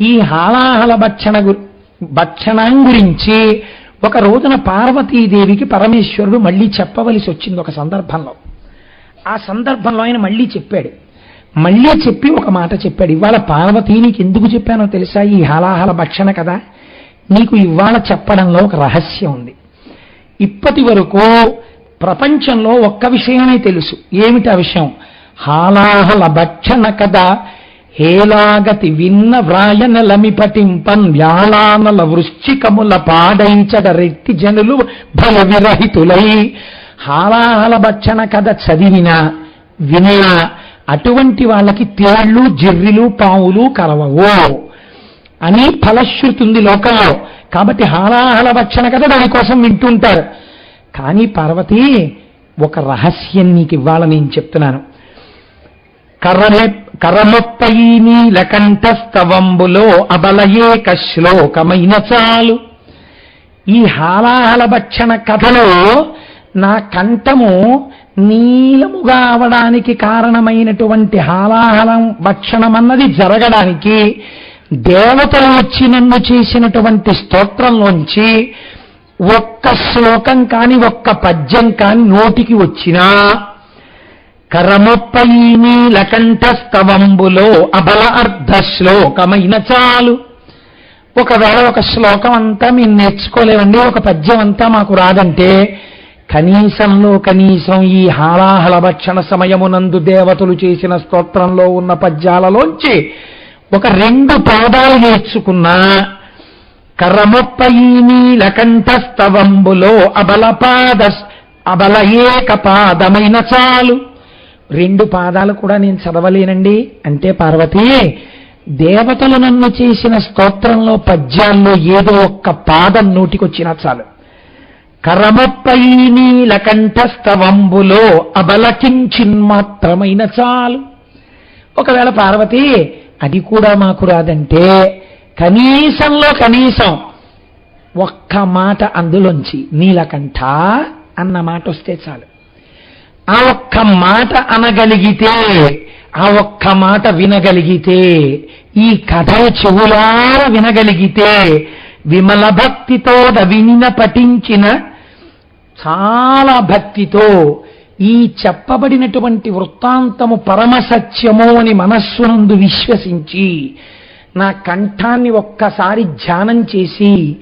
ఈ హాలాహల భక్షణం గురించి ఒక రోజున పార్వతీదేవికి పరమేశ్వరుడు మళ్ళీ చెప్పవలసి వచ్చింది. ఒక సందర్భంలో ఆ సందర్భంలో ఆయన మళ్ళీ చెప్పాడు. మళ్ళీ చెప్పి ఒక మాట చెప్పాడు. ఇవాళ పార్వతీ నీకు ఎందుకు చెప్పానో తెలుసా? ఈ హాలాహల భక్షణ కదా, నీకు ఇవాళ చెప్పడంలో ఒక రహస్యం ఉంది. ఇప్పటి వరకు ప్రపంచంలో ఒక్క విషయమే తెలుసు. ఏమిటి ఆ విషయం? హాలాహల భక్షణ కదా హేలాగతి విన్న వ్రాయనలమి పటింపన్ వ్యాళానల వృశ్చికముల పాడైంచడ రెత్తి జనులు భయ విరహితులై. హాలాహల భక్షణ కథ చదివినా వినా అటువంటి వాళ్ళకి తేళ్లు జిర్రిలు పావులు కలవవు అని ఫలశ్రుతి ఉంది లోకంలో. కాబట్టి హాలాహల భక్షణ కథ దానికోసం వింటుంటారు. కానీ పార్వతి, ఒక రహస్యం నీకు ఇవ్వాల నేను చెప్తున్నాను. కరమొప్పై నీలకంఠస్తవంబులో అబలయేక శ్లోకమైన చాలు. ఈ హాలాహల భక్షణ కథలో నా కంఠము నీలముగా అవడానికి కారణమైనటువంటి హాలాహలం భక్షణం అన్నది జరగడానికి దేవతలు వచ్చి నన్ను చేసినటువంటి స్తోత్రంలోంచి ఒక్క శ్లోకం కాని ఒక్క పద్యం కాని నోటికి వచ్చినా కరమొప్పై నీలకంఠస్తవంబులో అబల అర్ధ శ్లోకమైన చాలు. ఒకవేళ ఒక శ్లోకం అంతా మేము నేర్చుకోలేమండి, ఒక పద్యం అంతా మాకు రాదంటే కనీసంలో కనీసం ఈ హాలాహల భక్షణ సమయమునందు దేవతలు చేసిన స్తోత్రంలో ఉన్న పద్యాలలోంచి ఒక 2 పాదాలు నేర్చుకున్నా కర్రమొప్పై నీలకంఠస్తవంబులో అబల ఏక పాదమైన చాలు. 2 పాదాలు కూడా నేను చదవలేనండి అంటే పార్వతి, దేవతలు నన్ను చేసిన స్తోత్రంలో పద్యాల్లో ఏదో ఒక్క పాదం నోటికొచ్చినా చాలు. కరముప్పై నీలకంఠస్తవంబులో అబలకించిన్మాత్రమైన చాలు. ఒకవేళ పార్వతి అది కూడా మాకు రాదంటే కనీసంలో కనీసం ఒక్క మాట అందులోంచి నీలకంఠ అన్న మాట వస్తే చాలు. ఆ ఒక్క మాట అనగలిగితే, ఆ ఒక్క మాట వినగలిగితే, ఈ కథ చెవులార వినగలిగితే, విమల భక్తితో వినిన పఠించిన చాలా భక్తితో ఈ చెప్పబడినటువంటి వృత్తాంతము పరమసత్యము అని మనస్సునందు విశ్వసించి నా కంఠాన్ని ఒక్కసారి ధ్యానం చేసి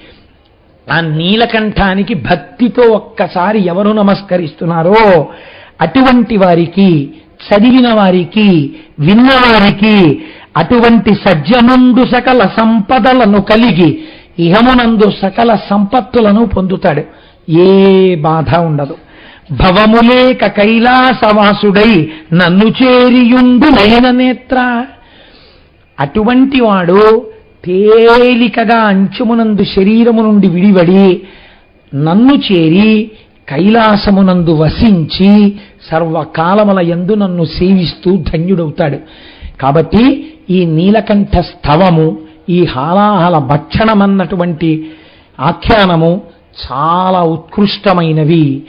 ఆ నీలకంఠానికి భక్తితో ఒక్కసారి ఎవరు నమస్కరిస్తున్నారో అటువంటి వారికి, చదివిన వారికి, విన్నవారికి అటువంటి సజ్జనుండు సకల సంపదలను కలిగి ఇహమునందు సకల సంపత్తులను పొందుతాడు. ఏ బాధ ఉండదు. భవములేక కైలాసవాసుడై నన్ను చేరియుండు నయననేత్ర. అటువంటి వాడు తేలికగా అంచుమునందు శరీరము నుండి విడివడి నన్ను చేరి కైలాసమునందు వసించి సర్వకాలముల యందు నన్ను సేవిస్తూ ధన్యుడవుతాడు. కాబట్టి ఈ నీలకంఠ స్థవము, ఈ హాలాహల భక్షణమన్నటువంటి ఆఖ్యానము చాలా ఉత్కృష్టమైనవి.